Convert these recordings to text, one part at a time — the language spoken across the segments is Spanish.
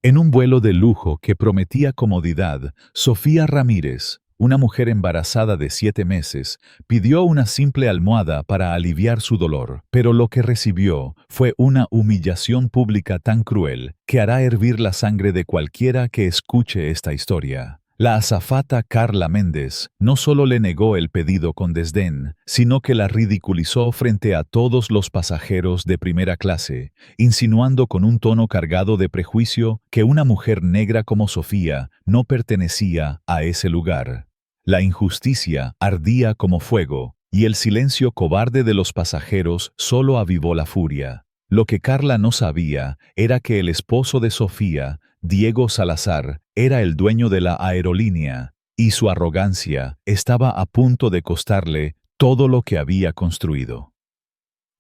En un vuelo de lujo que prometía comodidad, Sofía Ramírez, una mujer embarazada de 7 meses, pidió una simple almohada para aliviar su dolor, pero lo que recibió fue una humillación pública tan cruel que hará hervir la sangre de cualquiera que escuche esta historia. La azafata Carla Méndez no solo le negó el pedido con desdén, sino que la ridiculizó frente a todos los pasajeros de primera clase, insinuando con un tono cargado de prejuicio que una mujer negra como Sofía no pertenecía a ese lugar. La injusticia ardía como fuego, y el silencio cobarde de los pasajeros solo avivó la furia. Lo que Carla no sabía era que el esposo de Sofía, Diego Salazar, era el dueño de la aerolínea, y su arrogancia estaba a punto de costarle todo lo que había construido.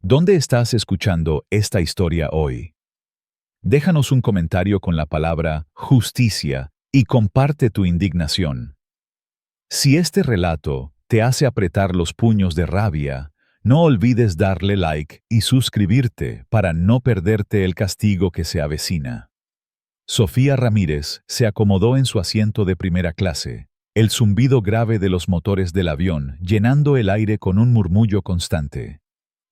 ¿Dónde estás escuchando esta historia hoy? Déjanos un comentario con la palabra justicia y comparte tu indignación. Si este relato te hace apretar los puños de rabia, no olvides darle like y suscribirte para no perderte el castigo que se avecina. Sofía Ramírez se acomodó en su asiento de primera clase, el zumbido grave de los motores del avión llenando el aire con un murmullo constante.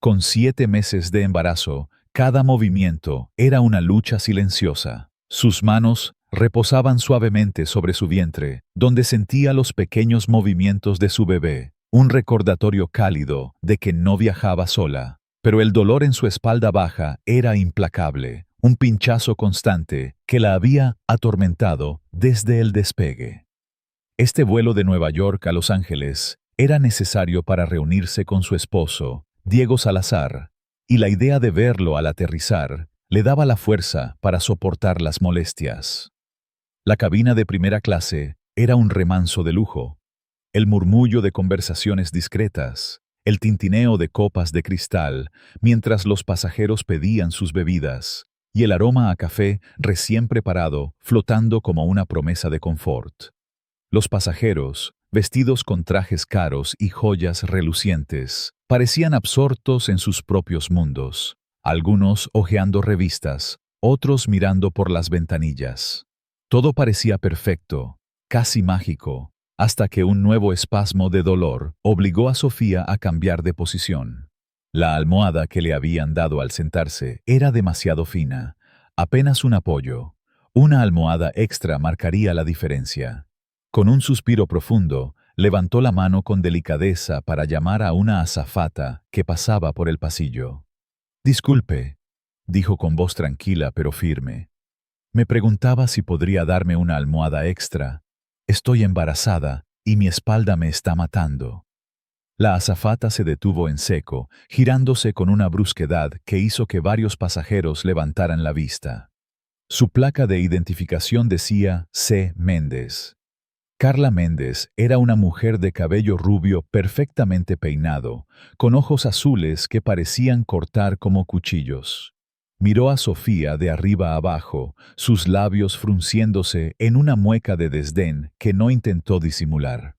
Con 7 meses de embarazo, cada movimiento era una lucha silenciosa. Sus manos reposaban suavemente sobre su vientre, donde sentía los pequeños movimientos de su bebé, un recordatorio cálido de que no viajaba sola. Pero el dolor en su espalda baja era implacable, un pinchazo constante que la había atormentado desde el despegue. Este vuelo de Nueva York a Los Ángeles era necesario para reunirse con su esposo, Diego Salazar, y la idea de verlo al aterrizar le daba la fuerza para soportar las molestias. La cabina de primera clase era un remanso de lujo. El murmullo de conversaciones discretas, el tintineo de copas de cristal mientras los pasajeros pedían sus bebidas, y el aroma a café recién preparado flotando como una promesa de confort. Los pasajeros, vestidos con trajes caros y joyas relucientes, parecían absortos en sus propios mundos, algunos hojeando revistas, otros mirando por las ventanillas. Todo parecía perfecto, casi mágico, hasta que un nuevo espasmo de dolor obligó a Sofía a cambiar de posición. La almohada que le habían dado al sentarse era demasiado fina, apenas un apoyo. Una almohada extra marcaría la diferencia. Con un suspiro profundo, levantó la mano con delicadeza para llamar a una azafata que pasaba por el pasillo. «Disculpe», dijo con voz tranquila pero firme. «Me preguntaba si podría darme una almohada extra. Estoy embarazada y mi espalda me está matando». La azafata se detuvo en seco, girándose con una brusquedad que hizo que varios pasajeros levantaran la vista. Su placa de identificación decía C. Méndez. Carla Méndez era una mujer de cabello rubio perfectamente peinado, con ojos azules que parecían cortar como cuchillos. Miró a Sofía de arriba abajo, sus labios frunciéndose en una mueca de desdén que no intentó disimular.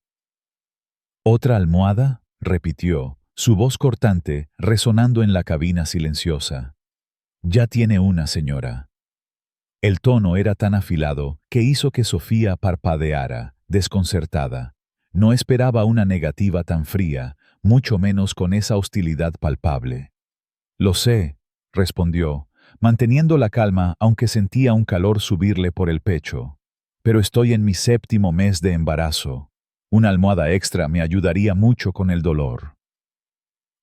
«¿Otra almohada?», repitió, su voz cortante resonando en la cabina silenciosa. «Ya tiene una, señora». El tono era tan afilado que hizo que Sofía parpadeara, desconcertada. No esperaba una negativa tan fría, mucho menos con esa hostilidad palpable. «Lo sé», respondió, manteniendo la calma aunque sentía un calor subirle por el pecho. «Pero estoy en mi 7º mes de embarazo. Una almohada extra me ayudaría mucho con el dolor».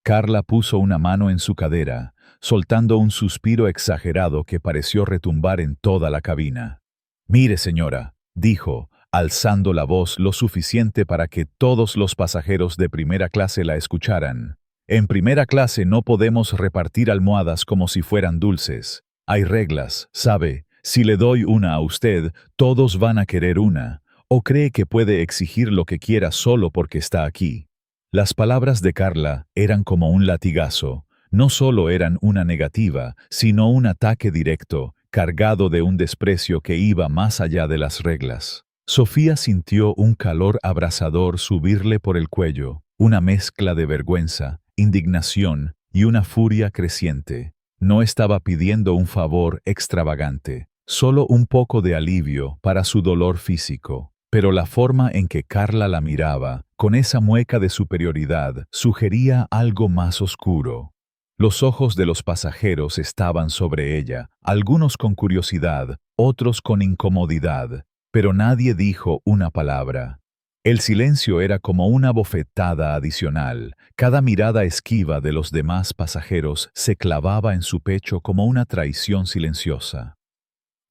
Carla puso una mano en su cadera, soltando un suspiro exagerado que pareció retumbar en toda la cabina. «Mire, señora», dijo, alzando la voz lo suficiente para que todos los pasajeros de primera clase la escucharan. «En primera clase no podemos repartir almohadas como si fueran dulces. Hay reglas, ¿sabe? Si le doy una a usted, todos van a querer una. ¿O cree que puede exigir lo que quiera solo porque está aquí?». Las palabras de Carla eran como un latigazo. No solo eran una negativa, sino un ataque directo, cargado de un desprecio que iba más allá de las reglas. Sofía sintió un calor abrasador subirle por el cuello, una mezcla de vergüenza, indignación y una furia creciente. No estaba pidiendo un favor extravagante, Solo un poco de alivio para su dolor físico, pero la forma en que Carla la miraba, con esa mueca de superioridad, sugería algo más oscuro. Los ojos de los pasajeros estaban sobre ella, algunos con curiosidad, otros con incomodidad, pero nadie dijo una palabra. El silencio era como una bofetada adicional. Cada mirada esquiva de los demás pasajeros se clavaba en su pecho como una traición silenciosa.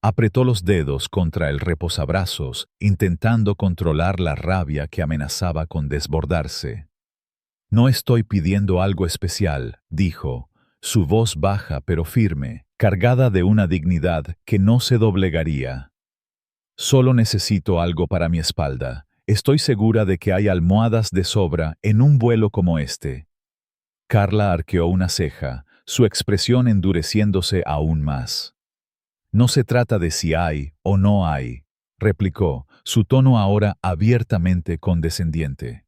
Apretó los dedos contra el reposabrazos, intentando controlar la rabia que amenazaba con desbordarse. «No estoy pidiendo algo especial», dijo, su voz baja pero firme, cargada de una dignidad que no se doblegaría. «Solo necesito algo para mi espalda. Estoy segura de que hay almohadas de sobra en un vuelo como este». Carla arqueó una ceja, su expresión endureciéndose aún más. «No se trata de si hay o no hay», replicó, su tono ahora abiertamente condescendiente.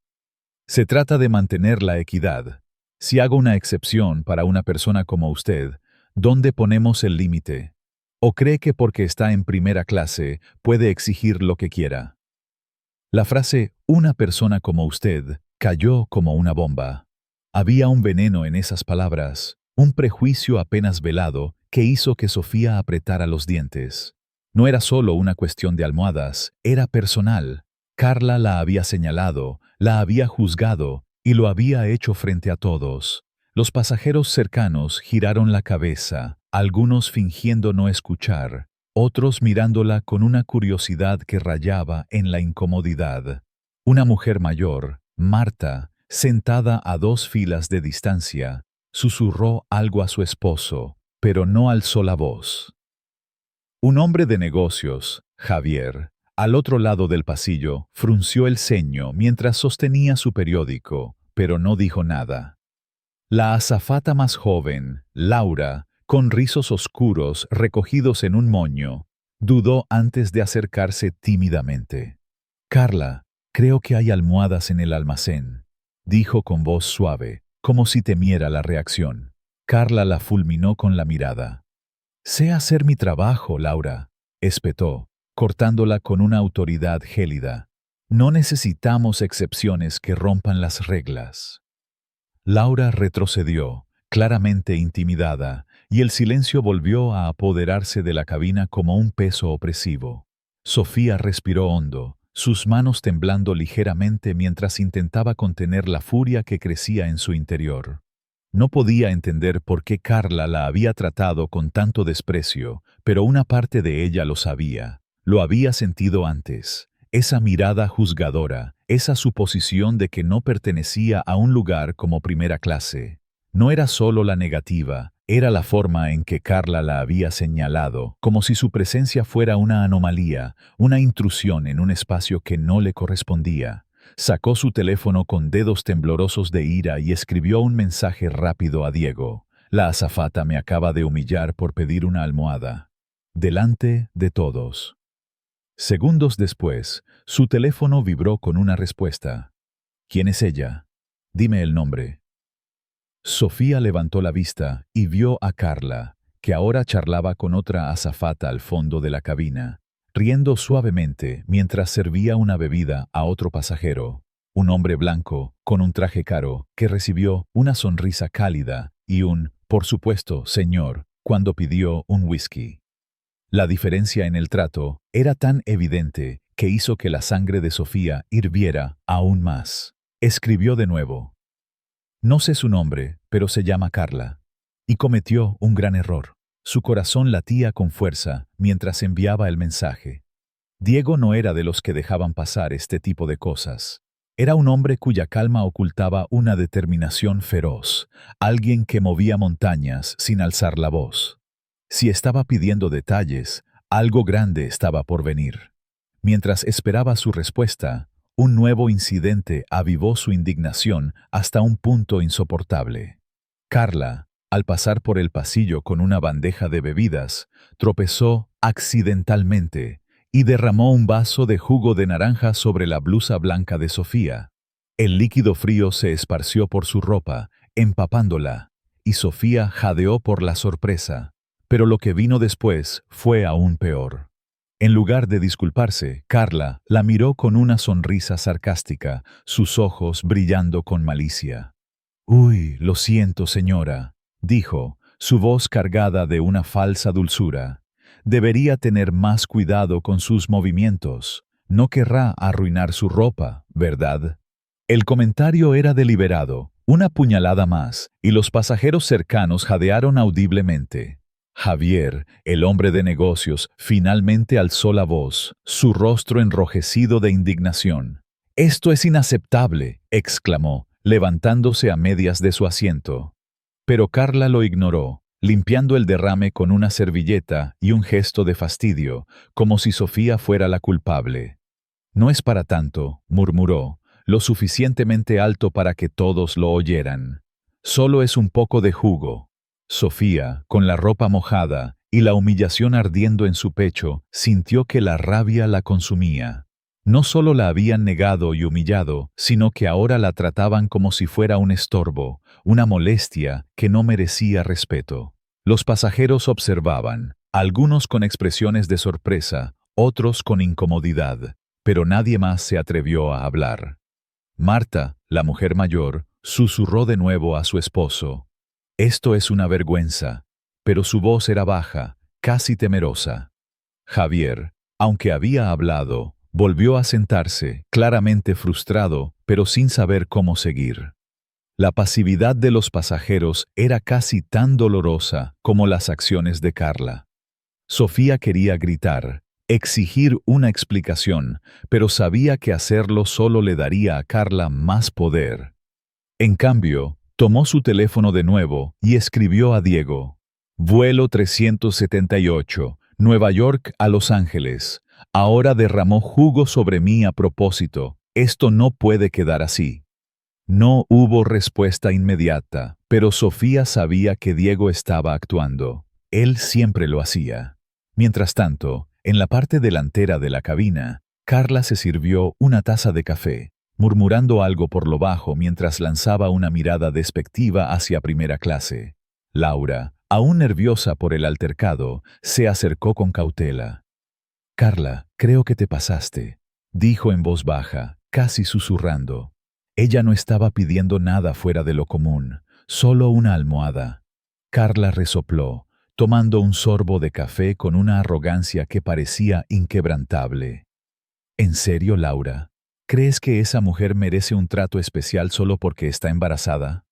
«Se trata de mantener la equidad. Si hago una excepción para una persona como usted, ¿dónde ponemos el límite? ¿O cree que porque está en primera clase puede exigir lo que quiera?» La frase «una persona como usted» cayó como una bomba. Había un veneno en esas palabras, un prejuicio apenas velado que hizo que Sofía apretara los dientes. No era solo una cuestión de almohadas, era personal. Carla la había señalado, la había juzgado y lo había hecho frente a todos. Los pasajeros cercanos giraron la cabeza, algunos fingiendo no escuchar, otros mirándola con una curiosidad que rayaba en la incomodidad. Una mujer mayor, Marta, sentada a 2 filas de distancia, susurró algo a su esposo, pero no alzó la voz. Un hombre de negocios, Javier, al otro lado del pasillo, frunció el ceño mientras sostenía su periódico, pero no dijo nada. La azafata más joven, Laura, con rizos oscuros recogidos en un moño, dudó antes de acercarse tímidamente. «Carla, creo que hay almohadas en el almacén», dijo con voz suave, como si temiera la reacción. Carla la fulminó con la mirada. «Sé hacer mi trabajo, Laura», espetó, cortándola con una autoridad gélida. «No necesitamos excepciones que rompan las reglas». Laura retrocedió, claramente intimidada, y el silencio volvió a apoderarse de la cabina como un peso opresivo. Sofía respiró hondo, sus manos temblando ligeramente mientras intentaba contener la furia que crecía en su interior. No podía entender por qué Carla la había tratado con tanto desprecio, pero una parte de ella lo sabía. Lo había sentido antes. Esa mirada juzgadora, esa suposición de que no pertenecía a un lugar como primera clase. No era solo la negativa, era la forma en que Carla la había señalado, como si su presencia fuera una anomalía, una intrusión en un espacio que no le correspondía. Sacó su teléfono con dedos temblorosos de ira y escribió un mensaje rápido a Diego. «La azafata me acaba de humillar por pedir una almohada». Delante de todos. Segundos después, su teléfono vibró con una respuesta. «¿Quién es ella? Dime el nombre». Sofía levantó la vista y vio a Carla, que ahora charlaba con otra azafata al fondo de la cabina, riendo suavemente mientras servía una bebida a otro pasajero, un hombre blanco, con un traje caro, que recibió una sonrisa cálida y un «por supuesto, señor», cuando pidió un whisky. La diferencia en el trato era tan evidente que hizo que la sangre de Sofía hirviera aún más. Escribió de nuevo. «No sé su nombre, pero se llama Carla». Y cometió un gran error. Su corazón latía con fuerza mientras enviaba el mensaje. Diego no era de los que dejaban pasar este tipo de cosas. Era un hombre cuya calma ocultaba una determinación feroz, alguien que movía montañas sin alzar la voz. Si estaba pidiendo detalles, algo grande estaba por venir. Mientras esperaba su respuesta, un nuevo incidente avivó su indignación hasta un punto insoportable. Carla, al pasar por el pasillo con una bandeja de bebidas, tropezó accidentalmente y derramó un vaso de jugo de naranja sobre la blusa blanca de Sofía. El líquido frío se esparció por su ropa, empapándola, y Sofía jadeó por la sorpresa. Pero lo que vino después fue aún peor. En lugar de disculparse, Carla la miró con una sonrisa sarcástica, sus ojos brillando con malicia. «Uy, lo siento, señora», dijo, su voz cargada de una falsa dulzura. «Debería tener más cuidado con sus movimientos. No querrá arruinar su ropa, ¿verdad?». El comentario era deliberado, una puñalada más, y los pasajeros cercanos jadearon audiblemente. Javier, el hombre de negocios, finalmente alzó la voz, su rostro enrojecido de indignación. «Esto es inaceptable», exclamó, levantándose a medias de su asiento. Pero Carla lo ignoró, limpiando el derrame con una servilleta y un gesto de fastidio, como si Sofía fuera la culpable. «No es para tanto», murmuró, lo suficientemente alto para que todos lo oyeran. «Solo es un poco de jugo». Sofía, con la ropa mojada y la humillación ardiendo en su pecho, sintió que la rabia la consumía. No solo la habían negado y humillado, sino que ahora la trataban como si fuera un estorbo, una molestia que no merecía respeto. Los pasajeros observaban, algunos con expresiones de sorpresa, otros con incomodidad, pero nadie más se atrevió a hablar. Marta, la mujer mayor, susurró de nuevo a su esposo: «Esto es una vergüenza», pero su voz era baja, casi temerosa. Javier, aunque había hablado, volvió a sentarse, claramente frustrado, pero sin saber cómo seguir. La pasividad de los pasajeros era casi tan dolorosa como las acciones de Carla. Sofía quería gritar, exigir una explicación, pero sabía que hacerlo solo le daría a Carla más poder. En cambio, tomó su teléfono de nuevo y escribió a Diego: «Vuelo 378, Nueva York a Los Ángeles. Ahora derramó jugo sobre mí a propósito. Esto no puede quedar así». No hubo respuesta inmediata, pero Sofía sabía que Diego estaba actuando. Él siempre lo hacía. Mientras tanto, en la parte delantera de la cabina, Carla se sirvió una taza de café, murmurando algo por lo bajo mientras lanzaba una mirada despectiva hacia primera clase. Laura, aún nerviosa por el altercado, se acercó con cautela. «Carla, creo que te pasaste», dijo en voz baja, casi susurrando. Ella no estaba pidiendo nada fuera de lo común, solo una almohada. Carla resopló, tomando un sorbo de café con una arrogancia que parecía inquebrantable. «¿En serio, Laura? ¿Crees que esa mujer merece un trato especial solo porque está embarazada?».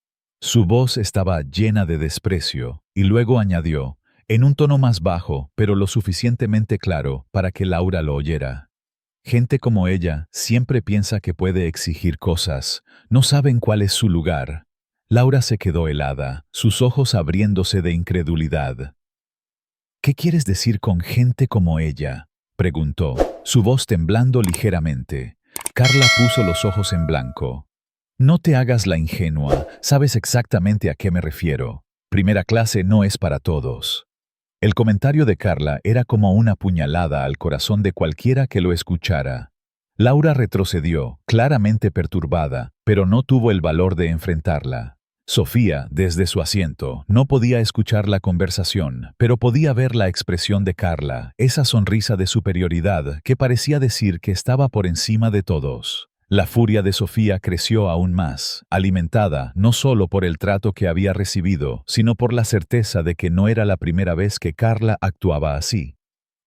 Su voz estaba llena de desprecio, y luego añadió, en un tono más bajo, pero lo suficientemente claro para que Laura lo oyera: «Gente como ella siempre piensa que puede exigir cosas, no saben cuál es su lugar». Laura se quedó helada, sus ojos abriéndose de incredulidad. «¿Qué quieres decir con gente como ella?», preguntó, su voz temblando ligeramente. Carla puso los ojos en blanco. «No te hagas la ingenua, sabes exactamente a qué me refiero. Primera clase no es para todos». El comentario de Carla era como una puñalada al corazón de cualquiera que lo escuchara. Laura retrocedió, claramente perturbada, pero no tuvo el valor de enfrentarla. Sofía, desde su asiento, no podía escuchar la conversación, pero podía ver la expresión de Carla, esa sonrisa de superioridad que parecía decir que estaba por encima de todos. La furia de Sofía creció aún más, alimentada no solo por el trato que había recibido, sino por la certeza de que no era la primera vez que Carla actuaba así.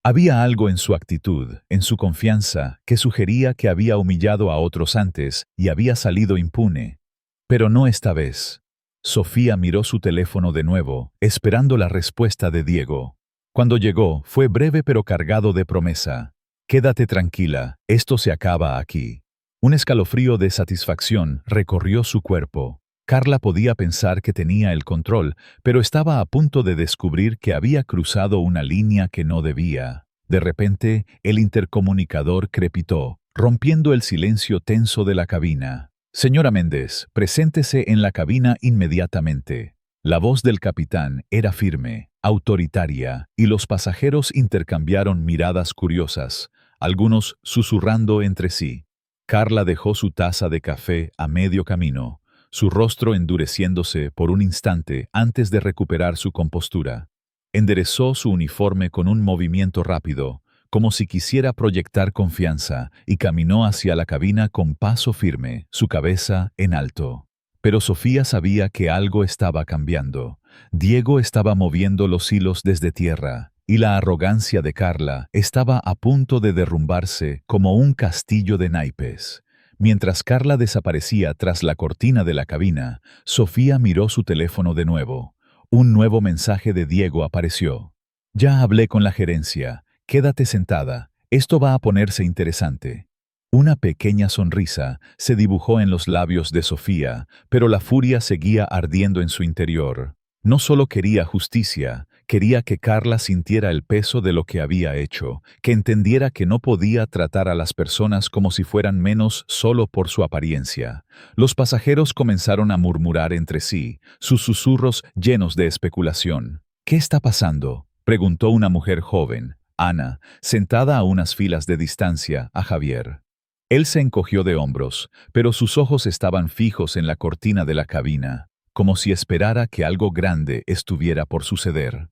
Había algo en su actitud, en su confianza, que sugería que había humillado a otros antes y había salido impune. Pero no esta vez. Sofía miró su teléfono de nuevo, esperando la respuesta de Diego. Cuando llegó, fue breve pero cargado de promesa: «Quédate tranquila, esto se acaba aquí». Un escalofrío de satisfacción recorrió su cuerpo. Carla podía pensar que tenía el control, pero estaba a punto de descubrir que había cruzado una línea que no debía. De repente, el intercomunicador crepitó, rompiendo el silencio tenso de la cabina. «Señora Méndez, preséntese en la cabina inmediatamente». La voz del capitán era firme, autoritaria, y los pasajeros intercambiaron miradas curiosas, algunos susurrando entre sí. Carla dejó su taza de café a medio camino, su rostro endureciéndose por un instante antes de recuperar su compostura. enderezó su uniforme con un movimiento rápido, como si quisiera proyectar confianza, y caminó hacia la cabina con paso firme, su cabeza en alto. Pero Sofía sabía que algo estaba cambiando. Diego estaba moviendo los hilos desde tierra, y la arrogancia de Carla estaba a punto de derrumbarse como un castillo de naipes. Mientras Carla desaparecía tras la cortina de la cabina, Sofía miró su teléfono de nuevo. Un nuevo mensaje de Diego apareció. Ya hablé con la gerencia. Quédate sentada. Esto va a ponerse interesante. Una pequeña sonrisa se dibujó en los labios de Sofía, pero la furia seguía ardiendo en su interior. No solo quería justicia, quería que Carla sintiera el peso de lo que había hecho, que entendiera que no podía tratar a las personas como si fueran menos solo por su apariencia. Los pasajeros comenzaron a murmurar entre sí, sus susurros llenos de especulación. ¿Qué está pasando?, preguntó una mujer joven, Ana, sentada a unas filas de distancia, a Javier. Él se encogió de hombros, pero sus ojos estaban fijos en la cortina de la cabina, como si esperara que algo grande estuviera por suceder.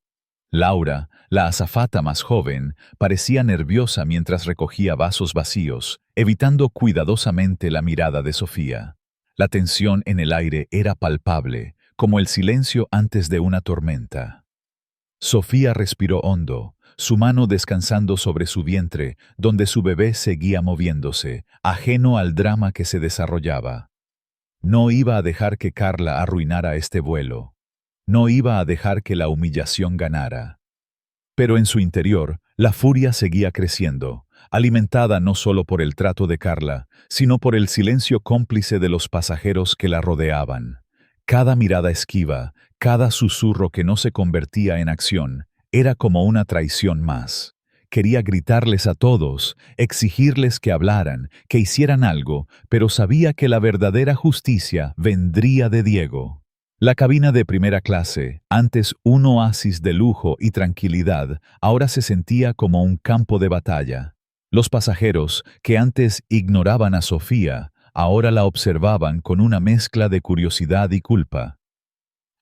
Laura, la azafata más joven, parecía nerviosa mientras recogía vasos vacíos, evitando cuidadosamente la mirada de Sofía. La tensión en el aire era palpable, como el silencio antes de una tormenta. Sofía respiró hondo, su mano descansando sobre su vientre, donde su bebé seguía moviéndose, ajeno al drama que se desarrollaba. No iba a dejar que Carla arruinara este vuelo. No iba a dejar que la humillación ganara. Pero en su interior, la furia seguía creciendo, alimentada no solo por el trato de Carla, sino por el silencio cómplice de los pasajeros que la rodeaban. Cada mirada esquiva, cada susurro que no se convertía en acción, era como una traición más. Quería gritarles a todos, exigirles que hablaran, que hicieran algo, pero sabía que la verdadera justicia vendría de Diego. La cabina de primera clase, antes un oasis de lujo y tranquilidad, ahora se sentía como un campo de batalla. Los pasajeros, que antes ignoraban a Sofía, ahora la observaban con una mezcla de curiosidad y culpa.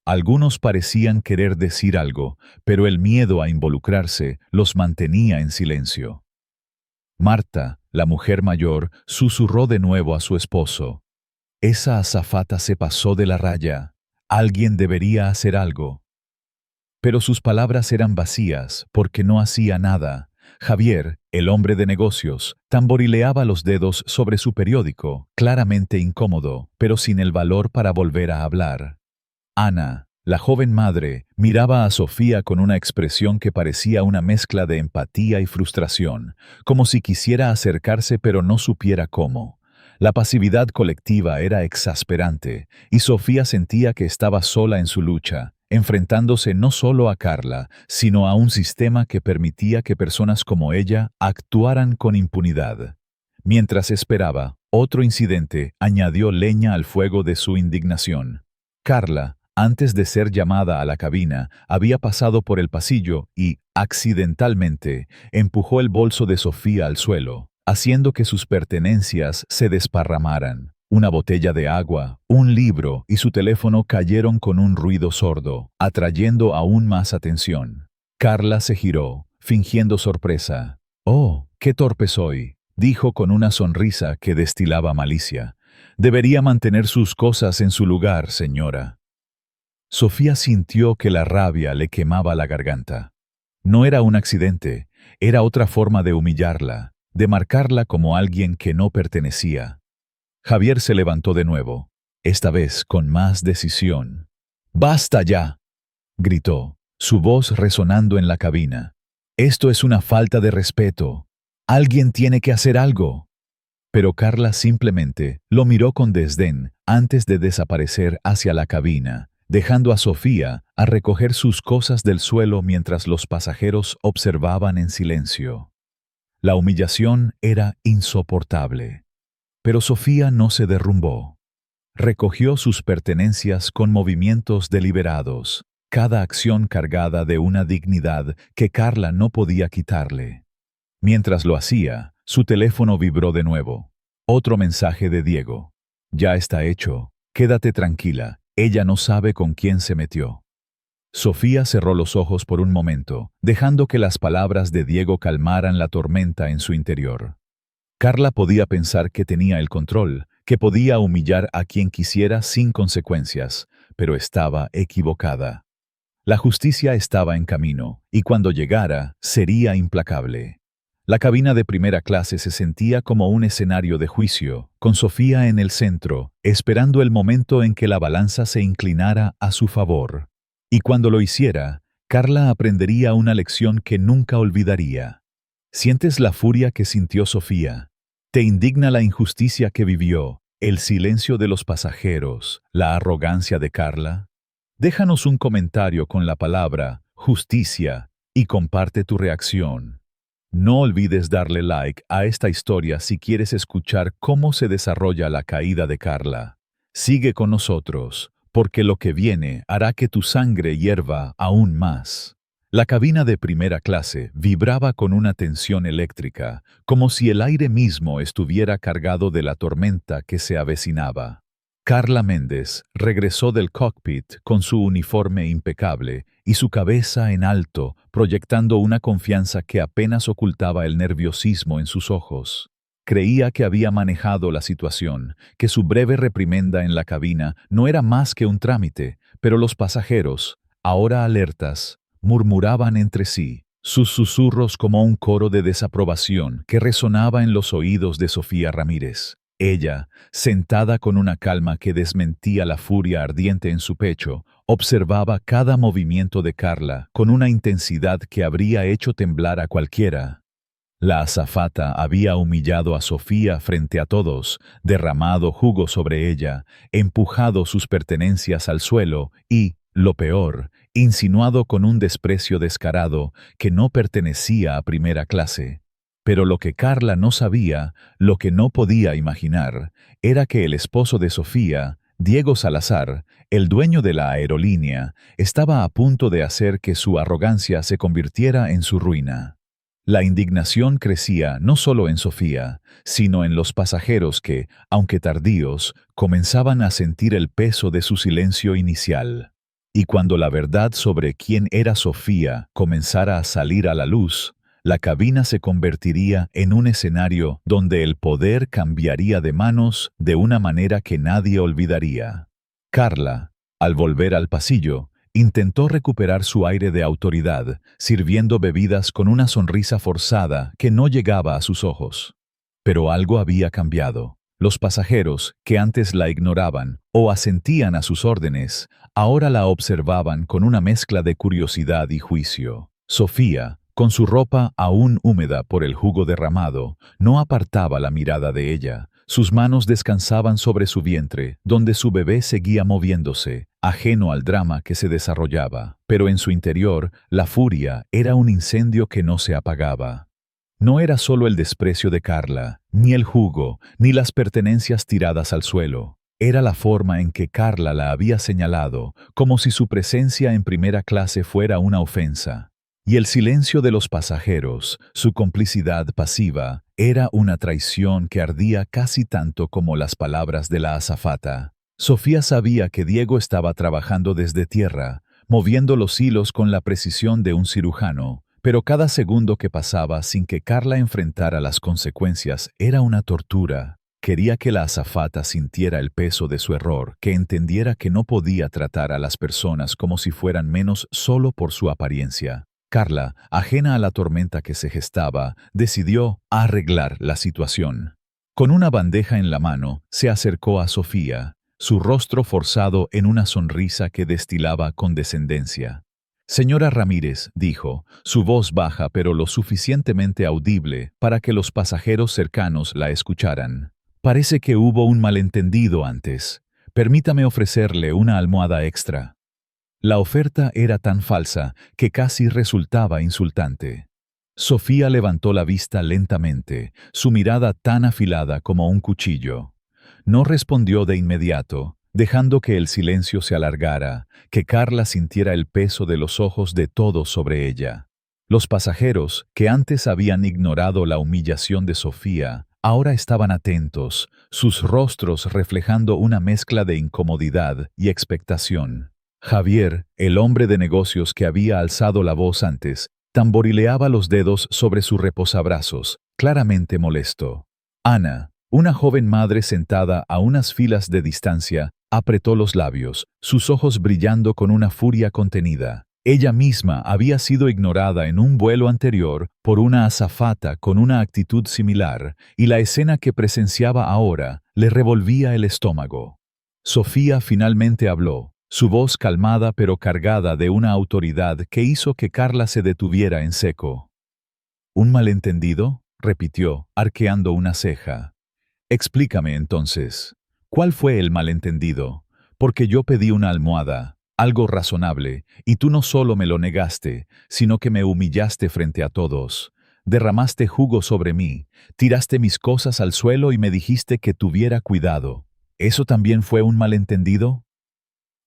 Algunos parecían querer decir algo, pero el miedo a involucrarse los mantenía en silencio. Marta, la mujer mayor, susurró de nuevo a su esposo. Esa azafata se pasó de la raya. Alguien debería hacer algo. Pero sus palabras eran vacías, porque no hacía nada. Javier, el hombre de negocios, tamborileaba los dedos sobre su periódico, claramente incómodo, pero sin el valor para volver a hablar. Ana, la joven madre, miraba a Sofía con una expresión que parecía una mezcla de empatía y frustración, como si quisiera acercarse pero no supiera cómo. La pasividad colectiva era exasperante, y Sofía sentía que estaba sola en su lucha, enfrentándose no solo a Carla, sino a un sistema que permitía que personas como ella actuaran con impunidad. Mientras esperaba, otro incidente añadió leña al fuego de su indignación. Carla, antes de ser llamada a la cabina, había pasado por el pasillo y, accidentalmente, empujó el bolso de Sofía al suelo, haciendo que sus pertenencias se desparramaran. Una botella de agua, un libro y su teléfono cayeron con un ruido sordo, atrayendo aún más atención. Carla se giró, fingiendo sorpresa. «Oh, qué torpe soy», dijo con una sonrisa que destilaba malicia. «Debería mantener sus cosas en su lugar, señora». Sofía sintió que la rabia le quemaba la garganta. No era un accidente, era otra forma de humillarla, de marcarla como alguien que no pertenecía. Javier se levantó de nuevo, esta vez con más decisión. «¡Basta ya!», gritó, su voz resonando en la cabina. «Esto es una falta de respeto. Alguien tiene que hacer algo». Pero Carla simplemente lo miró con desdén antes de desaparecer hacia la cabina, dejando a Sofía a recoger sus cosas del suelo mientras los pasajeros observaban en silencio. La humillación era insoportable. Pero Sofía no se derrumbó. Recogió sus pertenencias con movimientos deliberados, cada acción cargada de una dignidad que Carla no podía quitarle. Mientras lo hacía, su teléfono vibró de nuevo. Otro mensaje de Diego. «Ya está hecho. Quédate tranquila. Ella no sabe con quién se metió». Sofía cerró los ojos por un momento, dejando que las palabras de Diego calmaran la tormenta en su interior. Carla podía pensar que tenía el control, que podía humillar a quien quisiera sin consecuencias, pero estaba equivocada. La justicia estaba en camino, y cuando llegara, sería implacable. La cabina de primera clase se sentía como un escenario de juicio, con Sofía en el centro, esperando el momento en que la balanza se inclinara a su favor. Y cuando lo hiciera, Carla aprendería una lección que nunca olvidaría. ¿Sientes la furia que sintió Sofía? ¿Te indigna la injusticia que vivió, el silencio de los pasajeros, la arrogancia de Carla? Déjanos un comentario con la palabra justicia y comparte tu reacción. No olvides darle like a esta historia si quieres escuchar cómo se desarrolla la caída de Carla. Sigue con nosotros, porque lo que viene hará que tu sangre hierva aún más. La cabina de primera clase vibraba con una tensión eléctrica, como si el aire mismo estuviera cargado de la tormenta que se avecinaba. Carla Méndez regresó del cockpit con su uniforme impecable y su cabeza en alto, proyectando una confianza que apenas ocultaba el nerviosismo en sus ojos. Creía que había manejado la situación, que su breve reprimenda en la cabina no era más que un trámite, pero los pasajeros, ahora alertas, murmuraban entre sí, sus susurros como un coro de desaprobación que resonaba en los oídos de Sofía Ramírez. Ella, sentada con una calma que desmentía la furia ardiente en su pecho, observaba cada movimiento de Carla con una intensidad que habría hecho temblar a cualquiera. La azafata había humillado a Sofía frente a todos, derramado jugo sobre ella, empujado sus pertenencias al suelo y, lo peor, insinuado con un desprecio descarado que no pertenecía a primera clase. Pero lo que Carla no sabía, lo que no podía imaginar, era que el esposo de Sofía, Diego Salazar, el dueño de la aerolínea, estaba a punto de hacer que su arrogancia se convirtiera en su ruina. La indignación crecía no solo en Sofía, sino en los pasajeros que, aunque tardíos, comenzaban a sentir el peso de su silencio inicial. Y cuando la verdad sobre quién era Sofía comenzara a salir a la luz, la cabina se convertiría en un escenario donde el poder cambiaría de manos de una manera que nadie olvidaría. Carla, al volver al pasillo, intentó recuperar su aire de autoridad, sirviendo bebidas con una sonrisa forzada que no llegaba a sus ojos. Pero algo había cambiado. Los pasajeros, que antes la ignoraban o asentían a sus órdenes, ahora la observaban con una mezcla de curiosidad y juicio. Sofía, con su ropa aún húmeda por el jugo derramado, no apartaba la mirada de ella. Sus manos descansaban sobre su vientre, donde su bebé seguía moviéndose, ajeno al drama que se desarrollaba. Pero en su interior, la furia era un incendio que no se apagaba. No era solo el desprecio de Carla, ni el jugo, ni las pertenencias tiradas al suelo. Era la forma en que Carla la había señalado, como si su presencia en primera clase fuera una ofensa. Y el silencio de los pasajeros, su complicidad pasiva, era una traición que ardía casi tanto como las palabras de la azafata. Sofía sabía que Diego estaba trabajando desde tierra, moviendo los hilos con la precisión de un cirujano, pero cada segundo que pasaba sin que Carla enfrentara las consecuencias era una tortura. Quería que la azafata sintiera el peso de su error, que entendiera que no podía tratar a las personas como si fueran menos solo por su apariencia. Carla, ajena a la tormenta que se gestaba, decidió arreglar la situación. Con una bandeja en la mano, se acercó a Sofía, su rostro forzado en una sonrisa que destilaba condescendencia. «Señora Ramírez», dijo, su voz baja pero lo suficientemente audible para que los pasajeros cercanos la escucharan. «Parece que hubo un malentendido antes. Permítame ofrecerle una almohada extra». La oferta era tan falsa que casi resultaba insultante. Sofía levantó la vista lentamente, su mirada tan afilada como un cuchillo. No respondió de inmediato, dejando que el silencio se alargara, que Carla sintiera el peso de los ojos de todos sobre ella. Los pasajeros, que antes habían ignorado la humillación de Sofía, ahora estaban atentos, sus rostros reflejando una mezcla de incomodidad y expectación. Javier, el hombre de negocios que había alzado la voz antes, tamborileaba los dedos sobre su reposabrazos, claramente molesto. Ana, una joven madre sentada a unas filas de distancia, apretó los labios, sus ojos brillando con una furia contenida. Ella misma había sido ignorada en un vuelo anterior por una azafata con una actitud similar, y la escena que presenciaba ahora le revolvía el estómago. Sofía finalmente habló, su voz calmada pero cargada de una autoridad que hizo que Carla se detuviera en seco. ¿Un malentendido?, repitió, arqueando una ceja. Explícame entonces, ¿cuál fue el malentendido? Porque yo pedí una almohada, algo razonable, y tú no solo me lo negaste, sino que me humillaste frente a todos. Derramaste jugo sobre mí, tiraste mis cosas al suelo y me dijiste que tuviera cuidado. ¿Eso también fue un malentendido?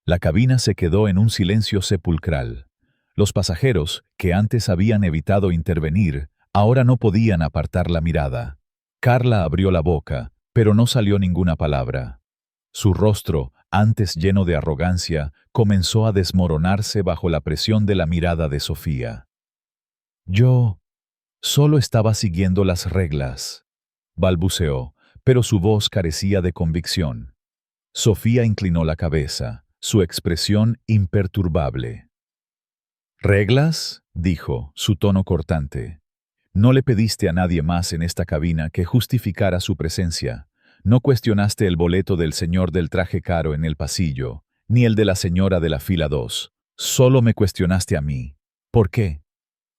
La cabina se quedó en un silencio sepulcral. Los pasajeros, que antes habían evitado intervenir, ahora no podían apartar la mirada. Carla abrió la boca, pero no salió ninguna palabra. Su rostro, antes lleno de arrogancia, comenzó a desmoronarse bajo la presión de la mirada de Sofía. Yo solo estaba siguiendo las reglas, balbuceó, pero su voz carecía de convicción. Sofía inclinó la cabeza, su expresión imperturbable. ¿Reglas?, dijo, su tono cortante. No le pediste a nadie más en esta cabina que justificara su presencia. No cuestionaste el boleto del señor del traje caro en el pasillo, ni el de la señora de la fila 2. Solo me cuestionaste a mí. ¿Por qué?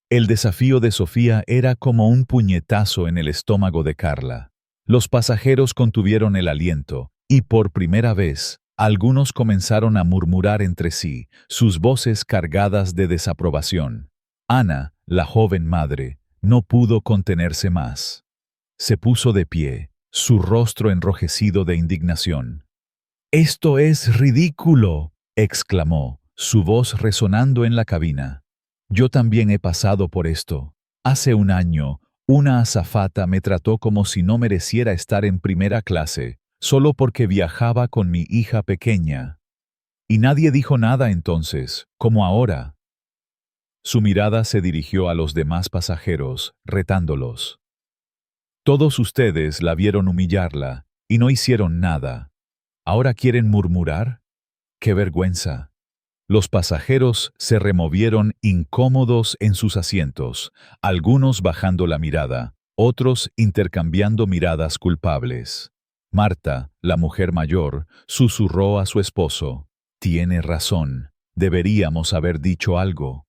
El desafío de Sofía era como un puñetazo en el estómago de Carla. Los pasajeros contuvieron el aliento, y por primera vez, algunos comenzaron a murmurar entre sí, sus voces cargadas de desaprobación. Ana, la joven madre, no pudo contenerse más. Se puso de pie, su rostro enrojecido de indignación. «¡Esto es ridículo!», exclamó, su voz resonando en la cabina. «Yo también he pasado por esto. Hace un año, una azafata me trató como si no mereciera estar en primera clase, solo porque viajaba con mi hija pequeña. Y nadie dijo nada entonces, como ahora». Su mirada se dirigió a los demás pasajeros, retándolos. «Todos ustedes la vieron humillarla, y no hicieron nada. ¿Ahora quieren murmurar? ¡Qué vergüenza!». Los pasajeros se removieron incómodos en sus asientos, algunos bajando la mirada, otros intercambiando miradas culpables. Marta, la mujer mayor, susurró a su esposo: «Tiene razón, deberíamos haber dicho algo».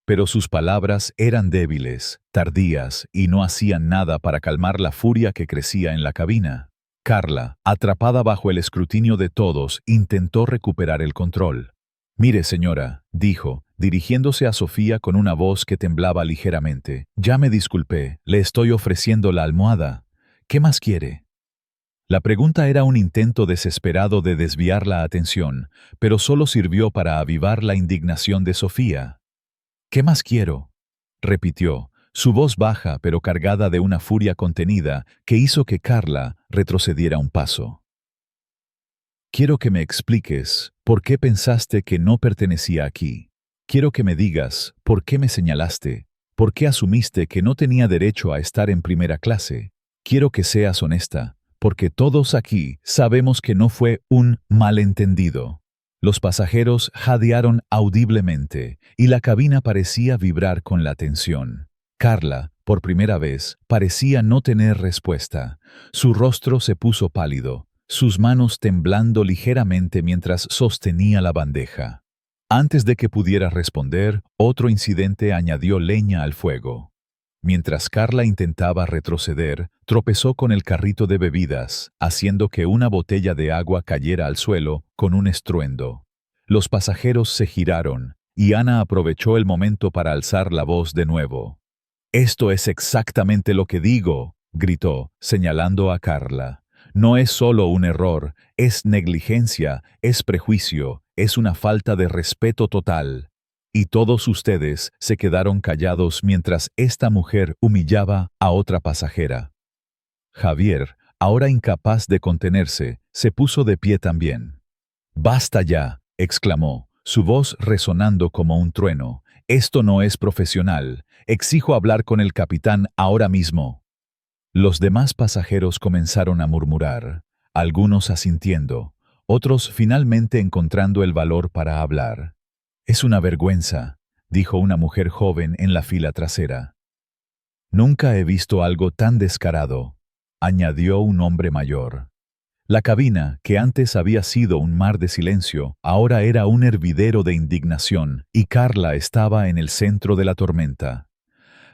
Pero sus palabras eran débiles, tardías, y no hacían nada para calmar la furia que crecía en la cabina. Carla, atrapada bajo el escrutinio de todos, intentó recuperar el control. «Mire, señora», dijo, dirigiéndose a Sofía con una voz que temblaba ligeramente, «ya me disculpé, le estoy ofreciendo la almohada. ¿Qué más quiere?». La pregunta era un intento desesperado de desviar la atención, pero solo sirvió para avivar la indignación de Sofía. «¿Qué más quiero?», repitió, su voz baja pero cargada de una furia contenida que hizo que Carla retrocediera un paso. «Quiero que me expliques por qué pensaste que no pertenecía aquí. Quiero que me digas por qué me señalaste, por qué asumiste que no tenía derecho a estar en primera clase. Quiero que seas honesta, porque todos aquí sabemos que no fue un malentendido». Los pasajeros jadearon audiblemente, y la cabina parecía vibrar con la tensión. Carla, por primera vez, parecía no tener respuesta. Su rostro se puso pálido, sus manos temblando ligeramente mientras sostenía la bandeja. Antes de que pudiera responder, otro incidente añadió leña al fuego. Mientras Carla intentaba retroceder, tropezó con el carrito de bebidas, haciendo que una botella de agua cayera al suelo con un estruendo. Los pasajeros se giraron, y Ana aprovechó el momento para alzar la voz de nuevo. «Esto es exactamente lo que digo», gritó, señalando a Carla. «No es solo un error, es negligencia, es prejuicio, es una falta de respeto total». Y todos ustedes se quedaron callados mientras esta mujer humillaba a otra pasajera. Javier, ahora incapaz de contenerse, se puso de pie también. «Basta ya», exclamó, su voz resonando como un trueno. «Esto no es profesional. Exijo hablar con el capitán ahora mismo». Los demás pasajeros comenzaron a murmurar, algunos asintiendo, otros finalmente encontrando el valor para hablar. «Es una vergüenza», dijo una mujer joven en la fila trasera. «Nunca he visto algo tan descarado», añadió un hombre mayor. La cabina, que antes había sido un mar de silencio, ahora era un hervidero de indignación, y Carla estaba en el centro de la tormenta.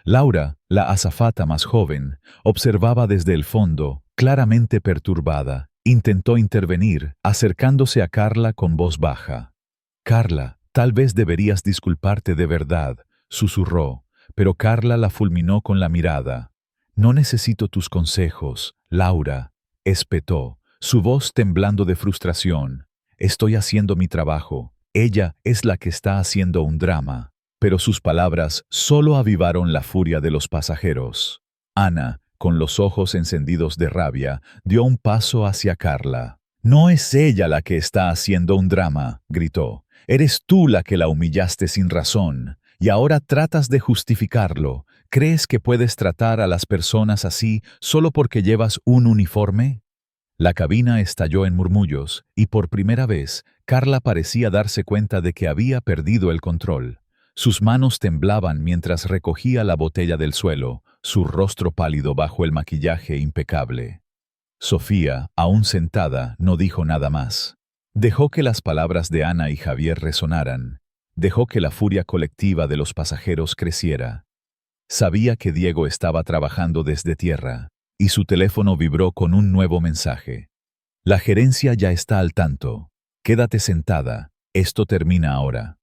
Laura, la azafata más joven, observaba desde el fondo, claramente perturbada. Intentó intervenir, acercándose a Carla con voz baja. «Carla, tal vez deberías disculparte de verdad», susurró, pero Carla la fulminó con la mirada. «No necesito tus consejos, Laura», espetó, su voz temblando de frustración. «Estoy haciendo mi trabajo. Ella es la que está haciendo un drama». Pero sus palabras solo avivaron la furia de los pasajeros. Ana, con los ojos encendidos de rabia, dio un paso hacia Carla. «No es ella la que está haciendo un drama», gritó. «Eres tú la que la humillaste sin razón, y ahora tratas de justificarlo. ¿Crees que puedes tratar a las personas así solo porque llevas un uniforme?» La cabina estalló en murmullos, y por primera vez, Carla parecía darse cuenta de que había perdido el control. Sus manos temblaban mientras recogía la botella del suelo, su rostro pálido bajo el maquillaje impecable. Sofía, aún sentada, no dijo nada más. Dejó que las palabras de Ana y Javier resonaran. Dejó que la furia colectiva de los pasajeros creciera. Sabía que Diego estaba trabajando desde tierra, y su teléfono vibró con un nuevo mensaje. «La gerencia ya está al tanto. Quédate sentada. Esto termina ahora».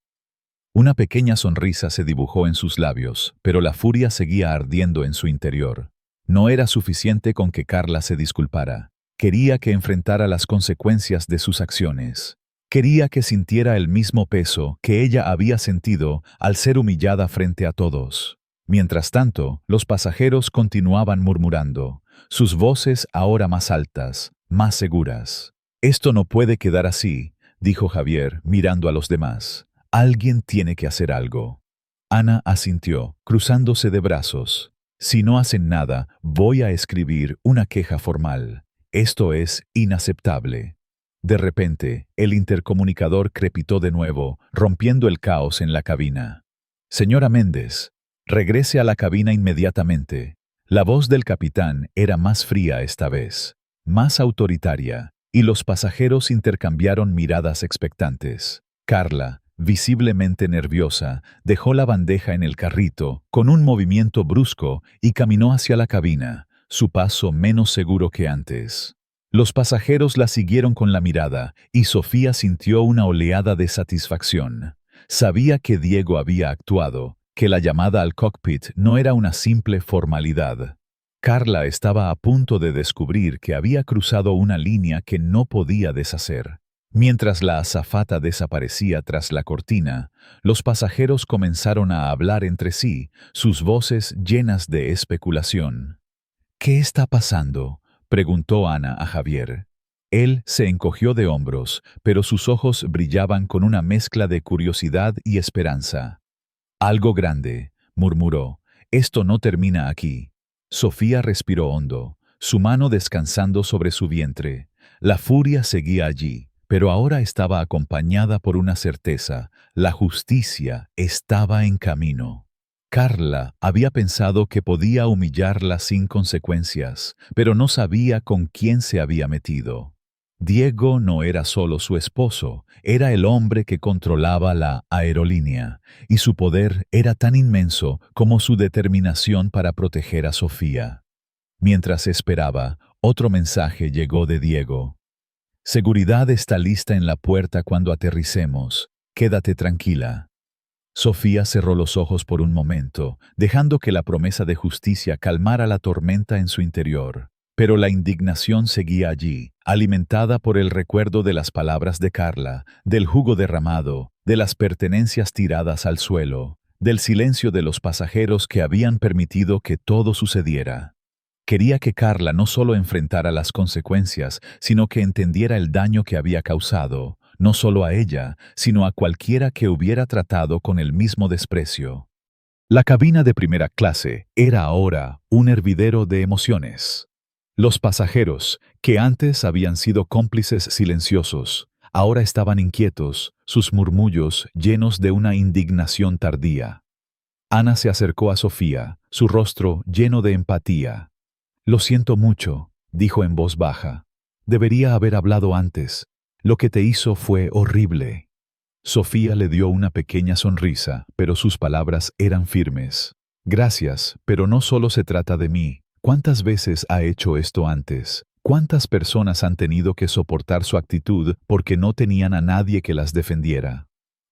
Una pequeña sonrisa se dibujó en sus labios, pero la furia seguía ardiendo en su interior. No era suficiente con que Carla se disculpara. Quería que enfrentara las consecuencias de sus acciones. Quería que sintiera el mismo peso que ella había sentido al ser humillada frente a todos. Mientras tanto, los pasajeros continuaban murmurando, sus voces ahora más altas, más seguras. «Esto no puede quedar así», dijo Javier, mirando a los demás. «Alguien tiene que hacer algo». Ana asintió, cruzándose de brazos. «Si no hacen nada, voy a escribir una queja formal. Esto es inaceptable». De repente, el intercomunicador crepitó de nuevo, rompiendo el caos en la cabina. «Señora Méndez, regrese a la cabina inmediatamente». La voz del capitán era más fría esta vez, más autoritaria, y los pasajeros intercambiaron miradas expectantes. Carla, visiblemente nerviosa, dejó la bandeja en el carrito con un movimiento brusco y caminó hacia la cabina, su paso menos seguro que antes. Los pasajeros la siguieron con la mirada y Sofía sintió una oleada de satisfacción. Sabía que Diego había actuado, que la llamada al cockpit no era una simple formalidad. Carla estaba a punto de descubrir que había cruzado una línea que no podía deshacer. Mientras la azafata desaparecía tras la cortina, los pasajeros comenzaron a hablar entre sí, sus voces llenas de especulación. «¿Qué está pasando?», preguntó Ana a Javier. Él se encogió de hombros, pero sus ojos brillaban con una mezcla de curiosidad y esperanza. «Algo grande», murmuró. «Esto no termina aquí». Sofía respiró hondo, su mano descansando sobre su vientre. La furia seguía allí, pero ahora estaba acompañada por una certeza: la justicia estaba en camino. Carla había pensado que podía humillarla sin consecuencias, pero no sabía con quién se había metido. Diego no era solo su esposo, era el hombre que controlaba la aerolínea, y su poder era tan inmenso como su determinación para proteger a Sofía. Mientras esperaba, otro mensaje llegó de Diego. «Seguridad está lista en la puerta cuando aterricemos. Quédate tranquila». Sofía cerró los ojos por un momento, dejando que la promesa de justicia calmara la tormenta en su interior. Pero la indignación seguía allí, alimentada por el recuerdo de las palabras de Carla, del jugo derramado, de las pertenencias tiradas al suelo, del silencio de los pasajeros que habían permitido que todo sucediera. Quería que Carla no solo enfrentara las consecuencias, sino que entendiera el daño que había causado, no solo a ella, sino a cualquiera que hubiera tratado con el mismo desprecio. La cabina de primera clase era ahora un hervidero de emociones. Los pasajeros, que antes habían sido cómplices silenciosos, ahora estaban inquietos, sus murmullos llenos de una indignación tardía. Ana se acercó a Sofía, su rostro lleno de empatía. «Lo siento mucho», dijo en voz baja. «Debería haber hablado antes. Lo que te hizo fue horrible». Sofía le dio una pequeña sonrisa, pero sus palabras eran firmes. «Gracias, pero no solo se trata de mí. ¿Cuántas veces ha hecho esto antes? ¿Cuántas personas han tenido que soportar su actitud porque no tenían a nadie que las defendiera?»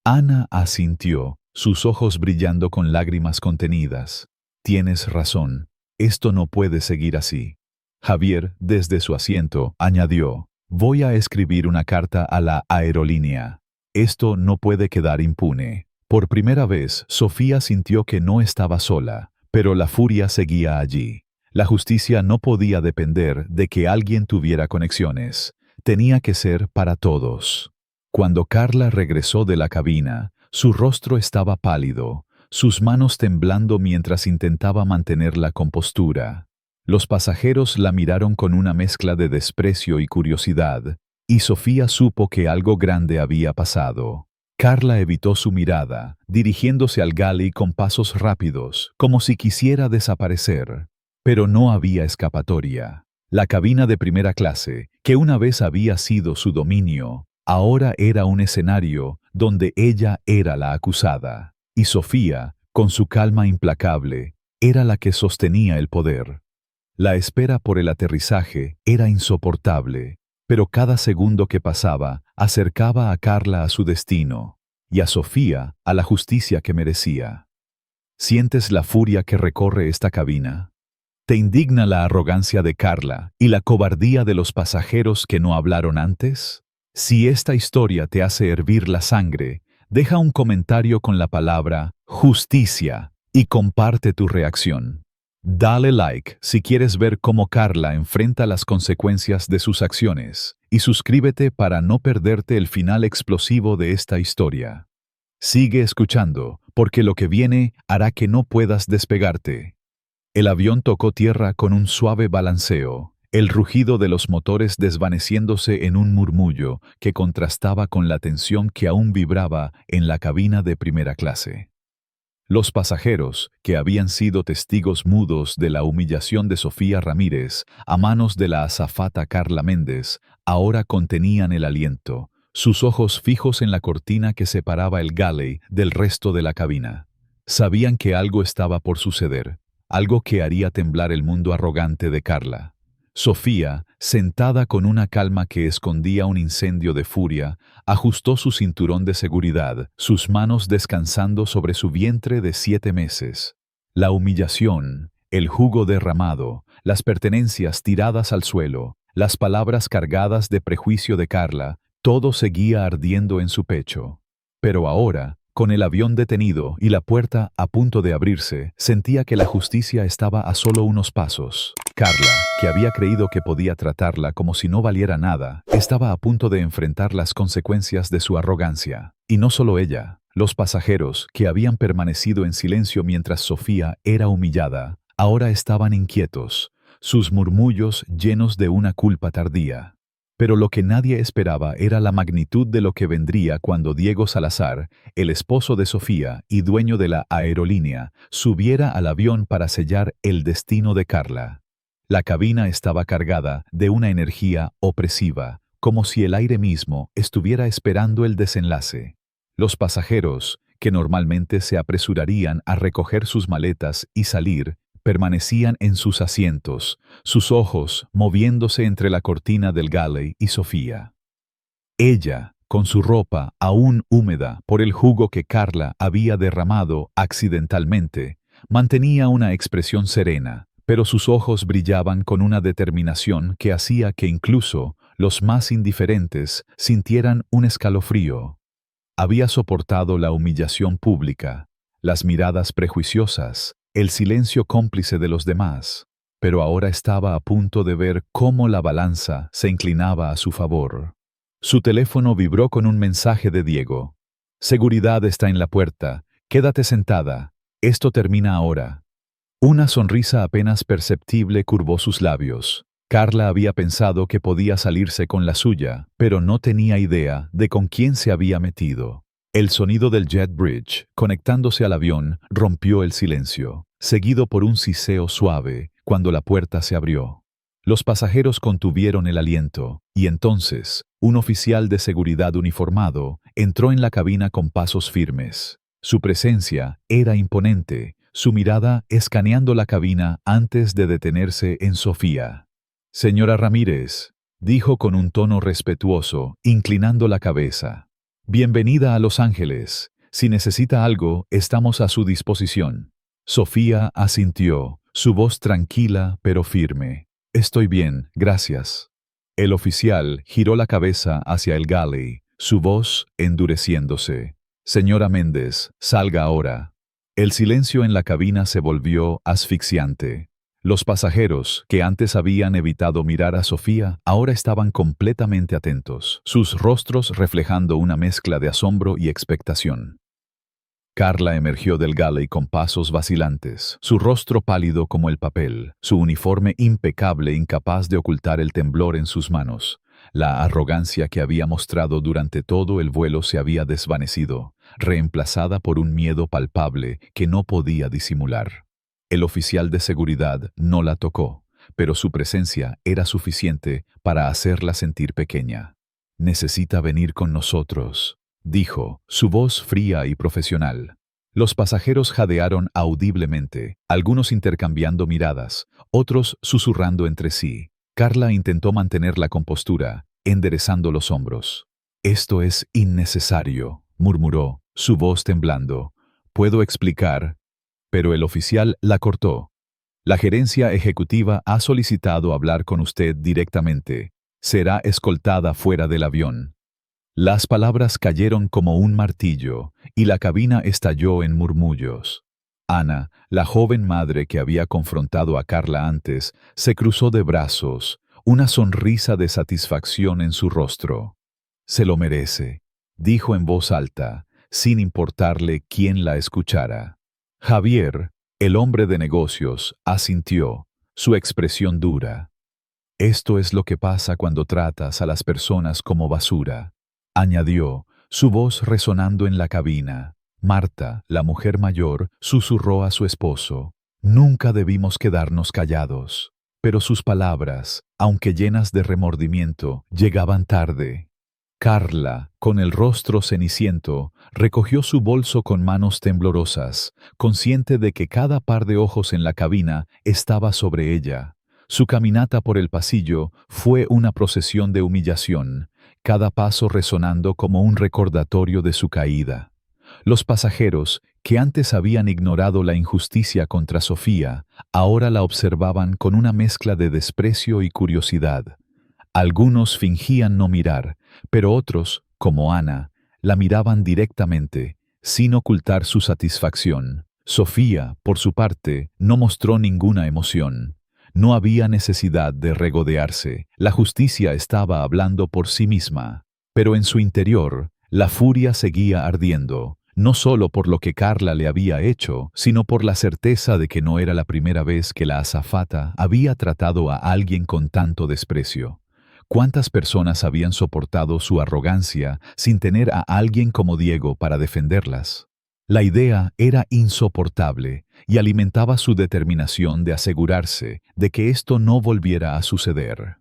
Ana asintió, sus ojos brillando con lágrimas contenidas. «Tienes razón. Esto no puede seguir así». Javier, desde su asiento, añadió: «Voy a escribir una carta a la aerolínea. Esto no puede quedar impune». Por primera vez, Sofía sintió que no estaba sola, pero la furia seguía allí. La justicia no podía depender de que alguien tuviera conexiones. Tenía que ser para todos. Cuando Carla regresó de la cabina, su rostro estaba pálido, sus manos temblando mientras intentaba mantener la compostura. Los pasajeros la miraron con una mezcla de desprecio y curiosidad, y Sofía supo que algo grande había pasado. Carla evitó su mirada, dirigiéndose al galley con pasos rápidos, como si quisiera desaparecer. Pero no había escapatoria. La cabina de primera clase, que una vez había sido su dominio, ahora era un escenario donde ella era la acusada. Y Sofía, con su calma implacable, era la que sostenía el poder. La espera por el aterrizaje era insoportable, pero cada segundo que pasaba acercaba a Carla a su destino, y a Sofía a la justicia que merecía. ¿Sientes la furia que recorre esta cabina? ¿Te indigna la arrogancia de Carla y la cobardía de los pasajeros que no hablaron antes? Si esta historia te hace hervir la sangre, deja un comentario con la palabra justicia y comparte tu reacción. Dale like si quieres ver cómo Carla enfrenta las consecuencias de sus acciones y suscríbete para no perderte el final explosivo de esta historia. Sigue escuchando, porque lo que viene hará que no puedas despegarte. El avión tocó tierra con un suave balanceo, el rugido de los motores desvaneciéndose en un murmullo que contrastaba con la tensión que aún vibraba en la cabina de primera clase. Los pasajeros, que habían sido testigos mudos de la humillación de Sofía Ramírez a manos de la azafata Carla Méndez, ahora contenían el aliento, sus ojos fijos en la cortina que separaba el galley del resto de la cabina. Sabían que algo estaba por suceder, algo que haría temblar el mundo arrogante de Carla. Sofía, sentada con una calma que escondía un incendio de furia, ajustó su cinturón de seguridad, sus manos descansando sobre su vientre de 7 meses. La humillación, el jugo derramado, las pertenencias tiradas al suelo, las palabras cargadas de prejuicio de Carla, todo seguía ardiendo en su pecho. Pero ahora, con el avión detenido y la puerta a punto de abrirse, sentía que la justicia estaba a solo unos pasos. Carla, que había creído que podía tratarla como si no valiera nada, estaba a punto de enfrentar las consecuencias de su arrogancia. Y no solo ella, los pasajeros, que habían permanecido en silencio mientras Sofía era humillada, ahora estaban inquietos, sus murmullos llenos de una culpa tardía. Pero lo que nadie esperaba era la magnitud de lo que vendría cuando Diego Salazar, el esposo de Sofía y dueño de la aerolínea, subiera al avión para sellar el destino de Carla. La cabina estaba cargada de una energía opresiva, como si el aire mismo estuviera esperando el desenlace. Los pasajeros, que normalmente se apresurarían a recoger sus maletas y salir, permanecían en sus asientos, sus ojos moviéndose entre la cortina del galley y Sofía. Ella, con su ropa aún húmeda por el jugo que Carla había derramado accidentalmente, mantenía una expresión serena, pero sus ojos brillaban con una determinación que hacía que incluso los más indiferentes sintieran un escalofrío. Había soportado la humillación pública, las miradas prejuiciosas, el silencio cómplice de los demás, pero ahora estaba a punto de ver cómo la balanza se inclinaba a su favor. Su teléfono vibró con un mensaje de Diego. Seguridad está en la puerta. Quédate sentada. Esto termina ahora. Una sonrisa apenas perceptible curvó sus labios. Carla había pensado que podía salirse con la suya, pero no tenía idea de con quién se había metido. El sonido del jet bridge, conectándose al avión, rompió el silencio, seguido por un siseo suave cuando la puerta se abrió. Los pasajeros contuvieron el aliento, y entonces, un oficial de seguridad uniformado entró en la cabina con pasos firmes. Su presencia era imponente, su mirada escaneando la cabina antes de detenerse en Sofía. «Señora Ramírez», dijo con un tono respetuoso, inclinando la cabeza. «Bienvenida a Los Ángeles. Si necesita algo, estamos a su disposición». Sofía asintió, su voz tranquila pero firme. «Estoy bien, gracias». El oficial giró la cabeza hacia el galley, su voz endureciéndose. «Señora Méndez, salga ahora». El silencio en la cabina se volvió asfixiante. Los pasajeros, que antes habían evitado mirar a Sofía, ahora estaban completamente atentos, sus rostros reflejando una mezcla de asombro y expectación. Carla emergió del galley con pasos vacilantes, su rostro pálido como el papel, su uniforme impecable incapaz de ocultar el temblor en sus manos. La arrogancia que había mostrado durante todo el vuelo se había desvanecido, reemplazada por un miedo palpable que no podía disimular. El oficial de seguridad no la tocó, pero su presencia era suficiente para hacerla sentir pequeña. «Necesita venir con nosotros», dijo, su voz fría y profesional. Los pasajeros jadearon audiblemente, algunos intercambiando miradas, otros susurrando entre sí. Carla intentó mantener la compostura, enderezando los hombros. «Esto es innecesario», murmuró, su voz temblando. «¿Puedo explicar?» Pero el oficial la cortó. «La gerencia ejecutiva ha solicitado hablar con usted directamente. Será escoltada fuera del avión». Las palabras cayeron como un martillo, y la cabina estalló en murmullos. Ana, la joven madre que había confrontado a Carla antes, se cruzó de brazos, una sonrisa de satisfacción en su rostro. «Se lo merece», dijo en voz alta, sin importarle quién la escuchara. Javier, el hombre de negocios, asintió, su expresión dura. «Esto es lo que pasa cuando tratas a las personas como basura», añadió, su voz resonando en la cabina. Marta, la mujer mayor, susurró a su esposo. «Nunca debimos quedarnos callados». Pero sus palabras, aunque llenas de remordimiento, llegaban tarde. Carla, con el rostro ceniciento, recogió su bolso con manos temblorosas, consciente de que cada par de ojos en la cabina estaba sobre ella. Su caminata por el pasillo fue una procesión de humillación, cada paso resonando como un recordatorio de su caída. Los pasajeros, que antes habían ignorado la injusticia contra Sofía, ahora la observaban con una mezcla de desprecio y curiosidad. Algunos fingían no mirar, pero otros, como Ana, la miraban directamente, sin ocultar su satisfacción. Sofía, por su parte, no mostró ninguna emoción. No había necesidad de regodearse, la justicia estaba hablando por sí misma. Pero en su interior, la furia seguía ardiendo, no solo por lo que Carla le había hecho, sino por la certeza de que no era la primera vez que la azafata había tratado a alguien con tanto desprecio. ¿Cuántas personas habían soportado su arrogancia sin tener a alguien como Diego para defenderlas? La idea era insoportable y alimentaba su determinación de asegurarse de que esto no volviera a suceder.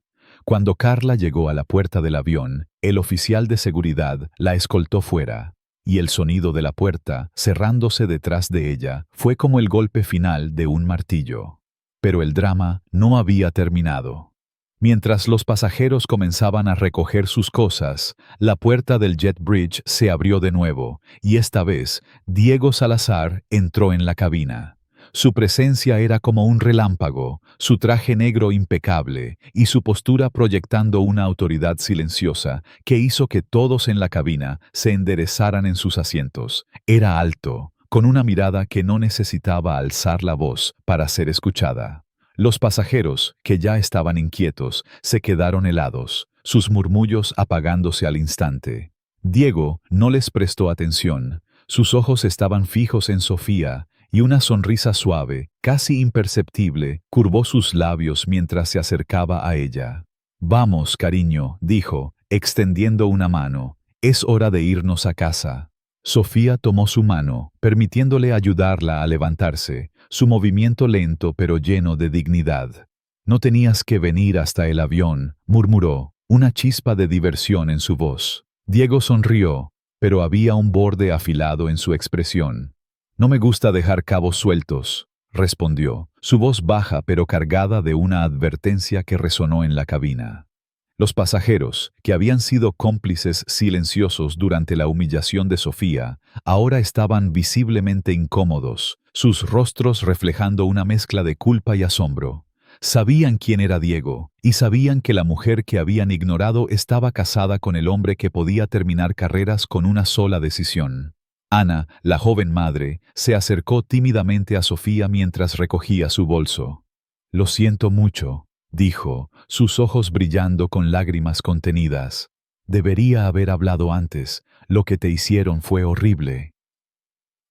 Cuando Carla llegó a la puerta del avión, el oficial de seguridad la escoltó fuera, y el sonido de la puerta, cerrándose detrás de ella, fue como el golpe final de un martillo. Pero el drama no había terminado. Mientras los pasajeros comenzaban a recoger sus cosas, la puerta del jet bridge se abrió de nuevo, y esta vez Diego Salazar entró en la cabina. Su presencia era como un relámpago, su traje negro impecable y su postura proyectando una autoridad silenciosa que hizo que todos en la cabina se enderezaran en sus asientos. Era alto, con una mirada que no necesitaba alzar la voz para ser escuchada. Los pasajeros, que ya estaban inquietos, se quedaron helados, sus murmullos apagándose al instante. Diego no les prestó atención. Sus ojos estaban fijos en Sofía, y una sonrisa suave, casi imperceptible, curvó sus labios mientras se acercaba a ella. «Vamos, cariño», dijo, extendiendo una mano. «Es hora de irnos a casa». Sofía tomó su mano, permitiéndole ayudarla a levantarse, su movimiento lento pero lleno de dignidad. «No tenías que venir hasta el avión», murmuró, una chispa de diversión en su voz. Diego sonrió, pero había un borde afilado en su expresión. «No me gusta dejar cabos sueltos», respondió, su voz baja pero cargada de una advertencia que resonó en la cabina. Los pasajeros, que habían sido cómplices silenciosos durante la humillación de Sofía, ahora estaban visiblemente incómodos, sus rostros reflejando una mezcla de culpa y asombro. Sabían quién era Diego, y sabían que la mujer que habían ignorado estaba casada con el hombre que podía terminar carreras con una sola decisión. Ana, la joven madre, se acercó tímidamente a Sofía mientras recogía su bolso. «Lo siento mucho», dijo, sus ojos brillando con lágrimas contenidas. «Debería haber hablado antes. Lo que te hicieron fue horrible».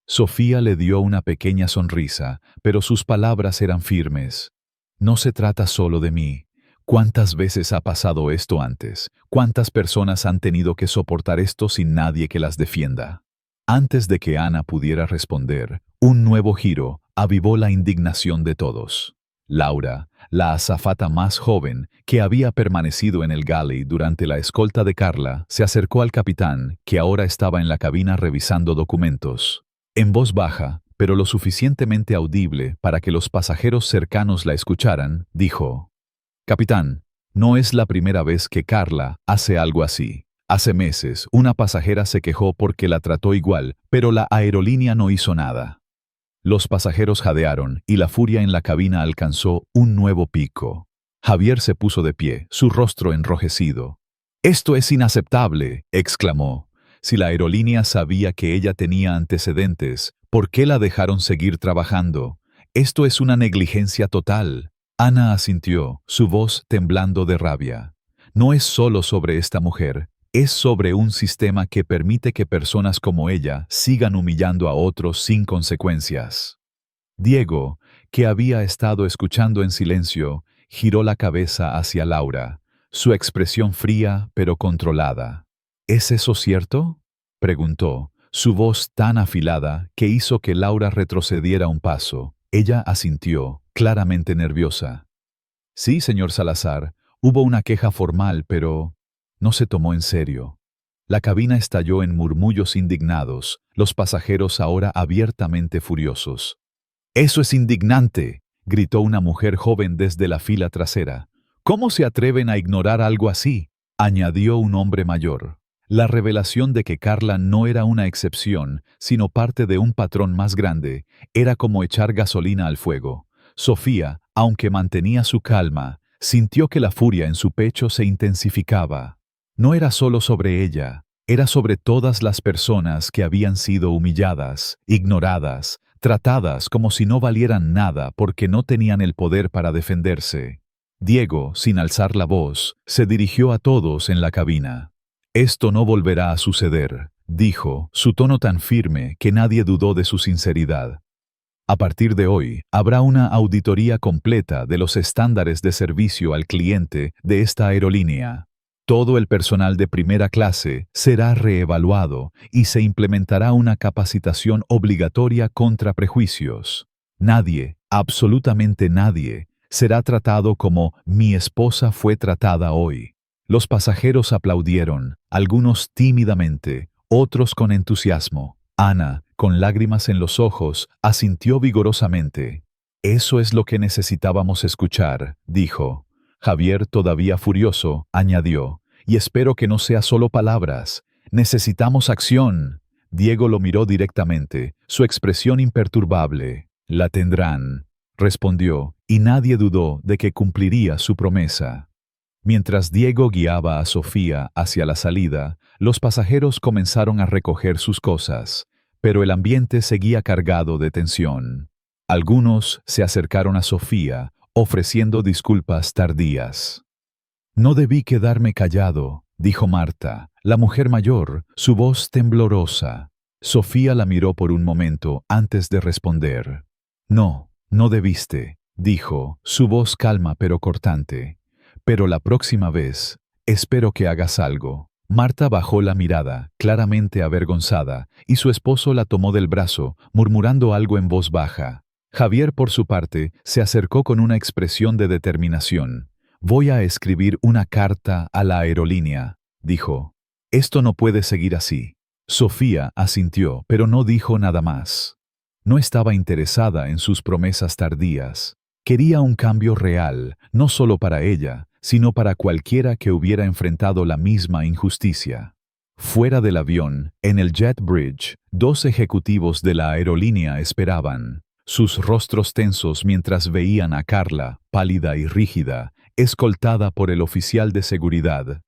Sofía le dio una pequeña sonrisa, pero sus palabras eran firmes. «No se trata solo de mí. ¿Cuántas veces ha pasado esto antes? ¿Cuántas personas han tenido que soportar esto sin nadie que las defienda?» Antes de que Ana pudiera responder, un nuevo giro avivó la indignación de todos. Laura, la azafata más joven, que había permanecido en el galley durante la escolta de Carla, se acercó al capitán, que ahora estaba en la cabina revisando documentos. En voz baja, pero lo suficientemente audible para que los pasajeros cercanos la escucharan, dijo: «Capitán, no es la primera vez que Carla hace algo así. Hace meses, una pasajera se quejó porque la trató igual, pero la aerolínea no hizo nada». Los pasajeros jadearon y la furia en la cabina alcanzó un nuevo pico. Javier se puso de pie, su rostro enrojecido. «Esto es inaceptable», exclamó. Si la aerolínea sabía que ella tenía antecedentes, ¿por qué la dejaron seguir trabajando? Esto es una negligencia total. Ana asintió, su voz temblando de rabia. No es solo sobre esta mujer. Es sobre un sistema que permite que personas como ella sigan humillando a otros sin consecuencias. Diego, que había estado escuchando en silencio, giró la cabeza hacia Laura, su expresión fría pero controlada. «¿Es eso cierto?», preguntó, su voz tan afilada que hizo que Laura retrocediera un paso. Ella asintió, claramente nerviosa. «Sí, señor Salazar, hubo una queja formal, pero no se tomó en serio». La cabina estalló en murmullos indignados, los pasajeros ahora abiertamente furiosos. «¡Eso es indignante!», gritó una mujer joven desde la fila trasera. «¿Cómo se atreven a ignorar algo así?», añadió un hombre mayor. La revelación de que Carla no era una excepción, sino parte de un patrón más grande, era como echar gasolina al fuego. Sofía, aunque mantenía su calma, sintió que la furia en su pecho se intensificaba. No era solo sobre ella, era sobre todas las personas que habían sido humilladas, ignoradas, tratadas como si no valieran nada porque no tenían el poder para defenderse. Diego, sin alzar la voz, se dirigió a todos en la cabina. «Esto no volverá a suceder», dijo, su tono tan firme que nadie dudó de su sinceridad. «A partir de hoy, habrá una auditoría completa de los estándares de servicio al cliente de esta aerolínea. Todo el personal de primera clase será reevaluado y se implementará una capacitación obligatoria contra prejuicios. Nadie, absolutamente nadie, será tratado como mi esposa fue tratada hoy». Los pasajeros aplaudieron, algunos tímidamente, otros con entusiasmo. Ana, con lágrimas en los ojos, asintió vigorosamente. «Eso es lo que necesitábamos escuchar», dijo. Javier, todavía furioso, añadió: «Y espero que no sea solo palabras. Necesitamos acción». Diego lo miró directamente, su expresión imperturbable. «La tendrán», respondió, y nadie dudó de que cumpliría su promesa. Mientras Diego guiaba a Sofía hacia la salida, los pasajeros comenzaron a recoger sus cosas, pero el ambiente seguía cargado de tensión. Algunos se acercaron a Sofía, ofreciendo disculpas tardías. No debí quedarme callado, dijo Marta, la mujer mayor, su voz temblorosa. Sofía la miró por un momento antes de responder. No, no debiste, dijo, su voz calma pero cortante. Pero la próxima vez, espero que hagas algo. Marta bajó la mirada, claramente avergonzada, y su esposo la tomó del brazo, murmurando algo en voz baja. Javier, por su parte, se acercó con una expresión de determinación. Voy a escribir una carta a la aerolínea, dijo. Esto no puede seguir así. Sofía asintió, pero no dijo nada más. No estaba interesada en sus promesas tardías. Quería un cambio real, no solo para ella, sino para cualquiera que hubiera enfrentado la misma injusticia. Fuera del avión, en el Jet Bridge, 2 ejecutivos de la aerolínea esperaban, sus rostros tensos mientras veían a Carla, pálida y rígida, escoltada por el oficial de seguridad.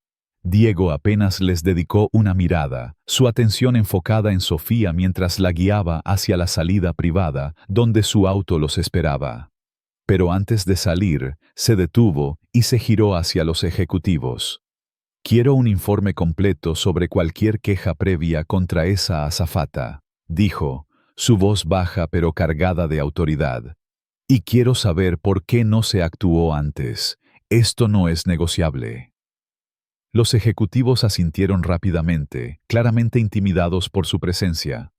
Diego apenas les dedicó una mirada, su atención enfocada en Sofía mientras la guiaba hacia la salida privada, donde su auto los esperaba. Pero antes de salir, se detuvo y se giró hacia los ejecutivos. Quiero un informe completo sobre cualquier queja previa contra esa azafata, dijo, su voz baja pero cargada de autoridad. Y quiero saber por qué no se actuó antes. Esto no es negociable. Los ejecutivos asintieron rápidamente, claramente intimidados por su presencia.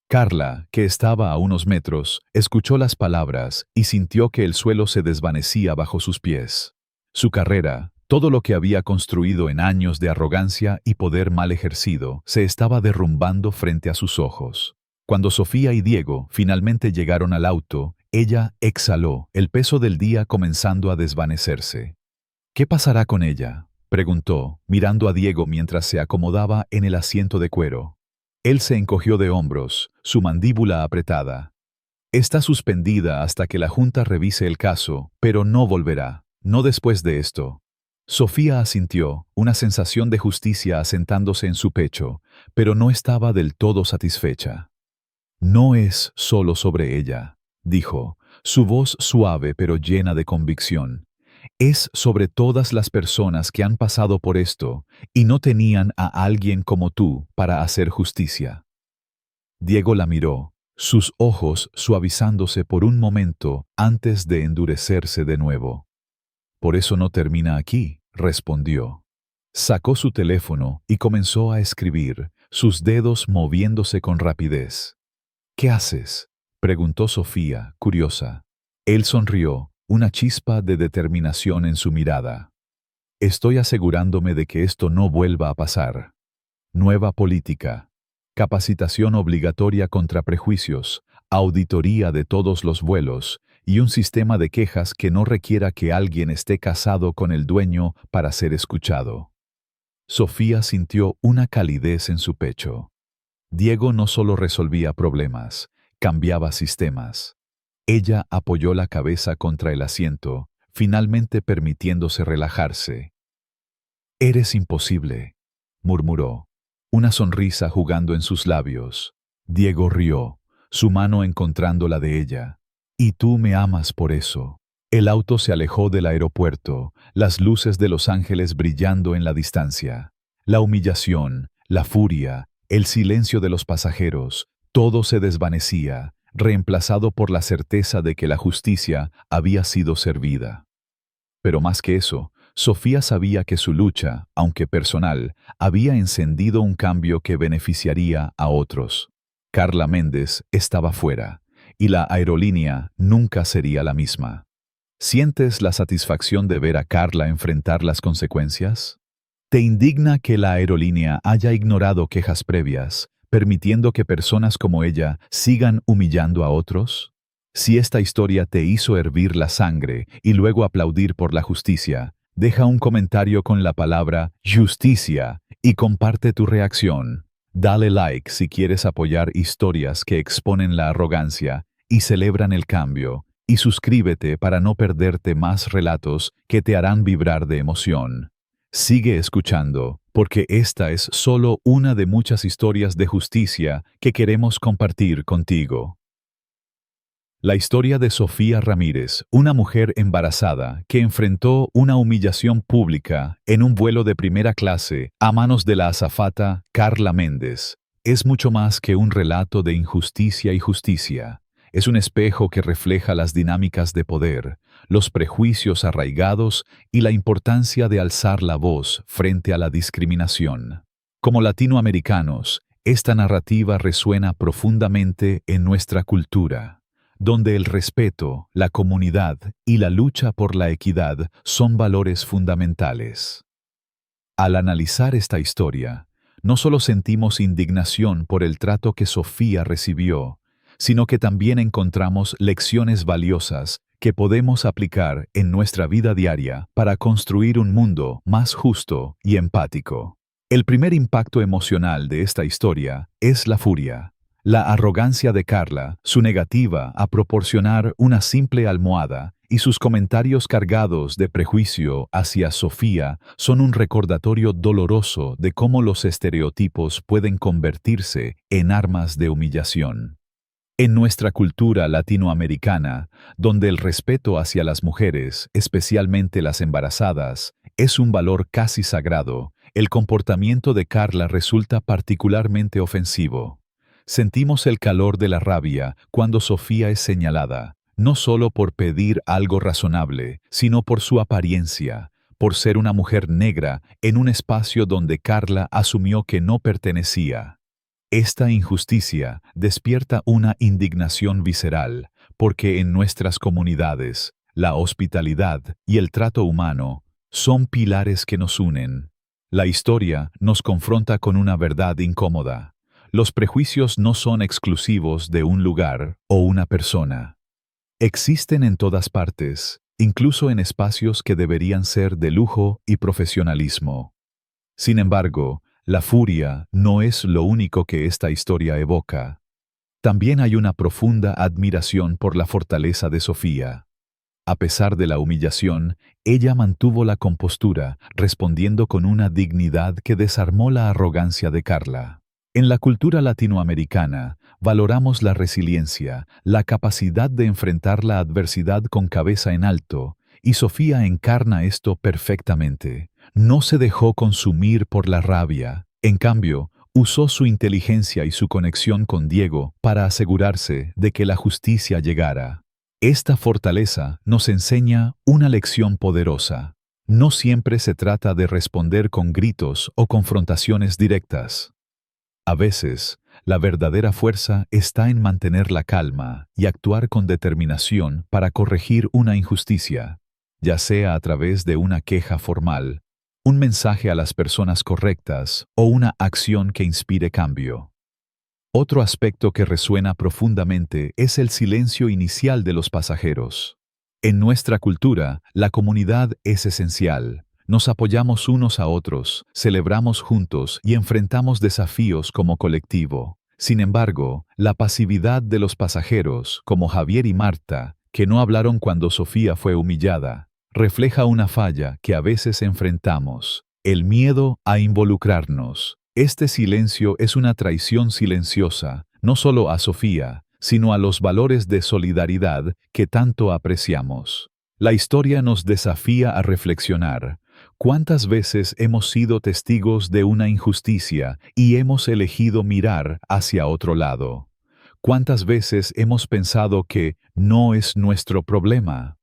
Carla, que estaba a unos metros, escuchó las palabras y sintió que el suelo se desvanecía bajo sus pies. Su carrera, todo lo que había construido en años de arrogancia y poder mal ejercido, se estaba derrumbando frente a sus ojos. Cuando Sofía y Diego finalmente llegaron al auto, ella exhaló, el peso del día comenzando a desvanecerse. ¿Qué pasará con ella?, preguntó, mirando a Diego mientras se acomodaba en el asiento de cuero. Él se encogió de hombros, su mandíbula apretada. Está suspendida hasta que la Junta revise el caso, pero no volverá, no después de esto. Sofía asintió, una sensación de justicia asentándose en su pecho, pero no estaba del todo satisfecha. No es solo sobre ella, dijo, su voz suave pero llena de convicción. Es sobre todas las personas que han pasado por esto y no tenían a alguien como tú para hacer justicia. Diego la miró, sus ojos suavizándose por un momento antes de endurecerse de nuevo. Por eso no termina aquí, respondió. Sacó su teléfono y comenzó a escribir, sus dedos moviéndose con rapidez. ¿Qué haces?, preguntó Sofía, curiosa. Él sonrió, una chispa de determinación en su mirada. Estoy asegurándome de que esto no vuelva a pasar. Nueva política. Capacitación obligatoria contra prejuicios, auditoría de todos los vuelos y un sistema de quejas que no requiera que alguien esté casado con el dueño para ser escuchado. Sofía sintió una calidez en su pecho. Diego no solo resolvía problemas, cambiaba sistemas. Ella apoyó la cabeza contra el asiento, finalmente permitiéndose relajarse. «Eres imposible», murmuró, una sonrisa jugando en sus labios. Diego rió, su mano encontrando la de ella. «Y tú me amas por eso». El auto se alejó del aeropuerto, las luces de Los Ángeles brillando en la distancia. La humillación, la furia, el silencio de los pasajeros, todo se desvanecía, reemplazado por la certeza de que la justicia había sido servida. Pero más que eso, Sofía sabía que su lucha, aunque personal, había encendido un cambio que beneficiaría a otros. Carla Méndez estaba fuera, y la aerolínea nunca sería la misma. ¿Sientes la satisfacción de ver a Carla enfrentar las consecuencias? ¿Te indigna que la aerolínea haya ignorado quejas previas, permitiendo que personas como ella sigan humillando a otros? Si esta historia te hizo hervir la sangre y luego aplaudir por la justicia, deja un comentario con la palabra justicia y comparte tu reacción. Dale like si quieres apoyar historias que exponen la arrogancia y celebran el cambio, y suscríbete para no perderte más relatos que te harán vibrar de emoción. Sigue escuchando, porque esta es solo una de muchas historias de justicia que queremos compartir contigo. La historia de Sofía Ramírez, una mujer embarazada que enfrentó una humillación pública en un vuelo de primera clase a manos de la azafata Carla Méndez, es mucho más que un relato de injusticia y justicia. Es un espejo que refleja las dinámicas de poder, los prejuicios arraigados y la importancia de alzar la voz frente a la discriminación. Como latinoamericanos, esta narrativa resuena profundamente en nuestra cultura, donde el respeto, la comunidad y la lucha por la equidad son valores fundamentales. Al analizar esta historia, no solo sentimos indignación por el trato que Sofía recibió, sino que también encontramos lecciones valiosas que podemos aplicar en nuestra vida diaria para construir un mundo más justo y empático. El primer impacto emocional de esta historia es la furia. La arrogancia de Carla, su negativa a proporcionar una simple almohada y sus comentarios cargados de prejuicio hacia Sofía son un recordatorio doloroso de cómo los estereotipos pueden convertirse en armas de humillación. En nuestra cultura latinoamericana, donde el respeto hacia las mujeres, especialmente las embarazadas, es un valor casi sagrado, el comportamiento de Carla resulta particularmente ofensivo. Sentimos el calor de la rabia cuando Sofía es señalada, no solo por pedir algo razonable, sino por su apariencia, por ser una mujer negra en un espacio donde Carla asumió que no pertenecía. Esta injusticia despierta una indignación visceral, porque en nuestras comunidades, la hospitalidad y el trato humano son pilares que nos unen. La historia nos confronta con una verdad incómoda. Los prejuicios no son exclusivos de un lugar o una persona. Existen en todas partes, incluso en espacios que deberían ser de lujo y profesionalismo. Sin embargo, la furia no es lo único que esta historia evoca. También hay una profunda admiración por la fortaleza de Sofía. A pesar de la humillación, ella mantuvo la compostura, respondiendo con una dignidad que desarmó la arrogancia de Carla. En la cultura latinoamericana, valoramos la resiliencia, la capacidad de enfrentar la adversidad con cabeza en alto, y Sofía encarna esto perfectamente. No se dejó consumir por la rabia. En cambio, usó su inteligencia y su conexión con Diego para asegurarse de que la justicia llegara. Esta fortaleza nos enseña una lección poderosa. No siempre se trata de responder con gritos o confrontaciones directas. A veces, la verdadera fuerza está en mantener la calma y actuar con determinación para corregir una injusticia, ya sea a través de una queja formal, un mensaje a las personas correctas o una acción que inspire cambio. Otro aspecto que resuena profundamente es el silencio inicial de los pasajeros. En nuestra cultura, la comunidad es esencial. Nos apoyamos unos a otros, celebramos juntos y enfrentamos desafíos como colectivo. Sin embargo, la pasividad de los pasajeros, como Javier y Marta, que no hablaron cuando Sofía fue humillada, refleja una falla que a veces enfrentamos: el miedo a involucrarnos. Este silencio es una traición silenciosa, no solo a Sofía, sino a los valores de solidaridad que tanto apreciamos. La historia nos desafía a reflexionar. ¿Cuántas veces hemos sido testigos de una injusticia y hemos elegido mirar hacia otro lado? ¿Cuántas veces hemos pensado que no es nuestro problema?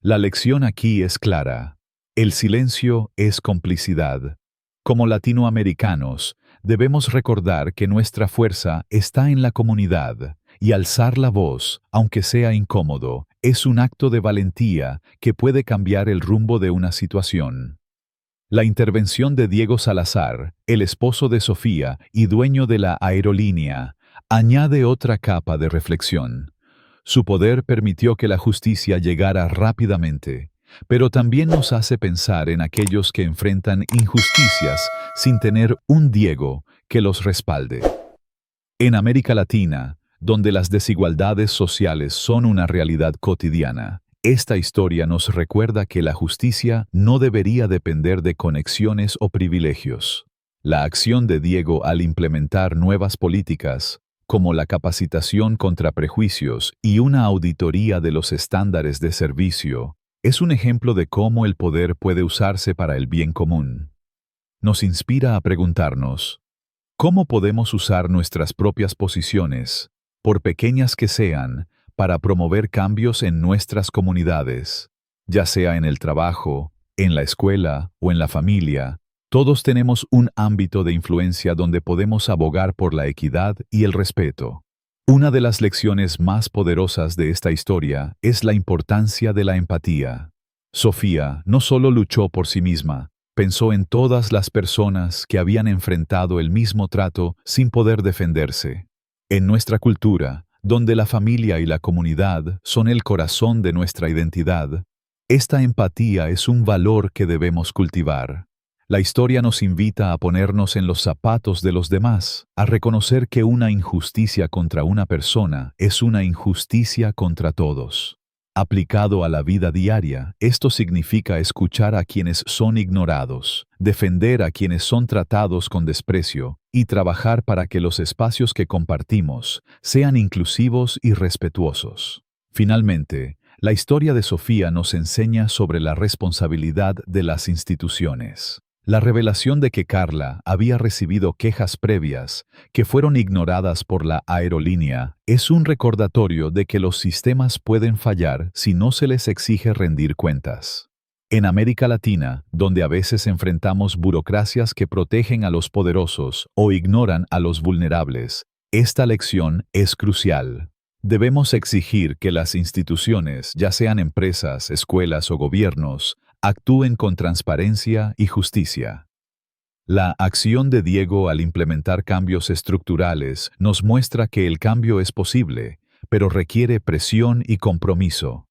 La lección aquí es clara. El silencio es complicidad. Como latinoamericanos, debemos recordar que nuestra fuerza está en la comunidad, y alzar la voz, aunque sea incómodo, es un acto de valentía que puede cambiar el rumbo de una situación. La intervención de Diego Salazar, el esposo de Sofía y dueño de la aerolínea, añade otra capa de reflexión. Su poder permitió que la justicia llegara rápidamente, pero también nos hace pensar en aquellos que enfrentan injusticias sin tener un Diego que los respalde. En América Latina, donde las desigualdades sociales son una realidad cotidiana, esta historia nos recuerda que la justicia no debería depender de conexiones o privilegios. La acción de Diego al implementar nuevas políticas como la capacitación contra prejuicios y una auditoría de los estándares de servicio, es un ejemplo de cómo el poder puede usarse para el bien común. Nos inspira a preguntarnos, ¿cómo podemos usar nuestras propias posiciones, por pequeñas que sean, para promover cambios en nuestras comunidades, ya sea en el trabajo, en la escuela o en la familia? Todos tenemos un ámbito de influencia donde podemos abogar por la equidad y el respeto. Una de las lecciones más poderosas de esta historia es la importancia de la empatía. Sofía no solo luchó por sí misma, pensó en todas las personas que habían enfrentado el mismo trato sin poder defenderse. En nuestra cultura, donde la familia y la comunidad son el corazón de nuestra identidad, esta empatía es un valor que debemos cultivar. La historia nos invita a ponernos en los zapatos de los demás, a reconocer que una injusticia contra una persona es una injusticia contra todos. Aplicado a la vida diaria, esto significa escuchar a quienes son ignorados, defender a quienes son tratados con desprecio y trabajar para que los espacios que compartimos sean inclusivos y respetuosos. Finalmente, la historia de Sofía nos enseña sobre la responsabilidad de las instituciones. La revelación de que Carla había recibido quejas previas que fueron ignoradas por la aerolínea es un recordatorio de que los sistemas pueden fallar si no se les exige rendir cuentas. En América Latina, donde a veces enfrentamos burocracias que protegen a los poderosos o ignoran a los vulnerables, esta lección es crucial. Debemos exigir que las instituciones, ya sean empresas, escuelas o gobiernos, actúen con transparencia y justicia. La acción de Diego al implementar cambios estructurales nos muestra que el cambio es posible, pero requiere presión y compromiso.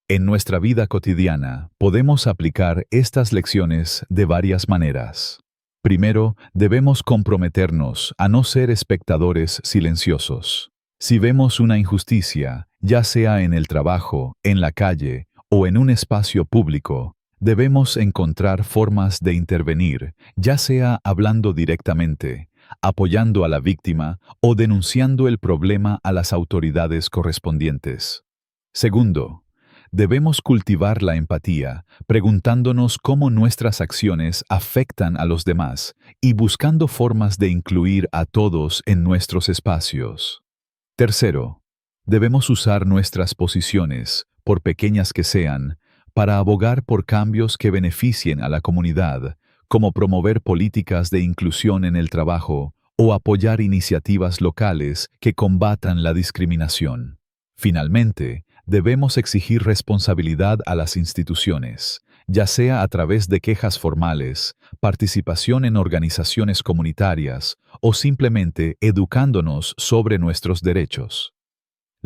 En nuestra vida cotidiana, podemos aplicar estas lecciones de varias maneras. Primero, debemos comprometernos a no ser espectadores silenciosos. Si vemos una injusticia, ya sea en el trabajo, en la calle o en un espacio público, debemos encontrar formas de intervenir, ya sea hablando directamente, apoyando a la víctima o denunciando el problema a las autoridades correspondientes. Segundo, debemos cultivar la empatía, preguntándonos cómo nuestras acciones afectan a los demás y buscando formas de incluir a todos en nuestros espacios. Tercero, debemos usar nuestras posiciones, por pequeñas que sean, para abogar por cambios que beneficien a la comunidad, como promover políticas de inclusión en el trabajo o apoyar iniciativas locales que combatan la discriminación. Finalmente, debemos exigir responsabilidad a las instituciones, ya sea a través de quejas formales, participación en organizaciones comunitarias o simplemente educándonos sobre nuestros derechos.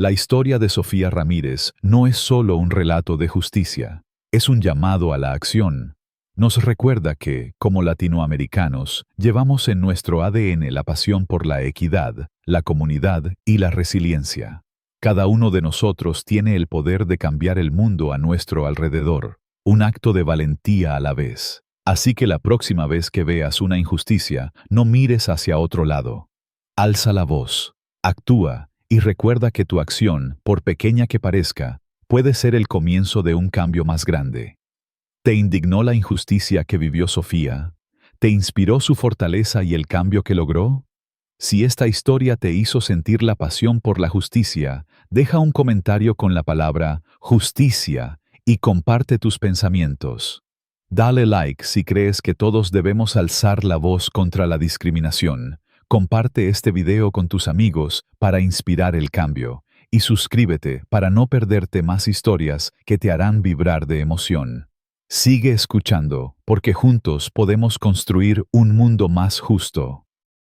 La historia de Sofía Ramírez no es solo un relato de justicia, es un llamado a la acción. Nos recuerda que, como latinoamericanos, llevamos en nuestro ADN la pasión por la equidad, la comunidad y la resiliencia. Cada uno de nosotros tiene el poder de cambiar el mundo a nuestro alrededor, un acto de valentía a la vez. Así que la próxima vez que veas una injusticia, no mires hacia otro lado. Alza la voz, actúa, y recuerda que tu acción, por pequeña que parezca, puede ser el comienzo de un cambio más grande. ¿Te indignó la injusticia que vivió Sofía? ¿Te inspiró su fortaleza y el cambio que logró? Si esta historia te hizo sentir la pasión por la justicia, deja un comentario con la palabra justicia y comparte tus pensamientos. Dale like si crees que todos debemos alzar la voz contra la discriminación. Comparte este video con tus amigos para inspirar el cambio y suscríbete para no perderte más historias que te harán vibrar de emoción. Sigue escuchando, porque juntos podemos construir un mundo más justo.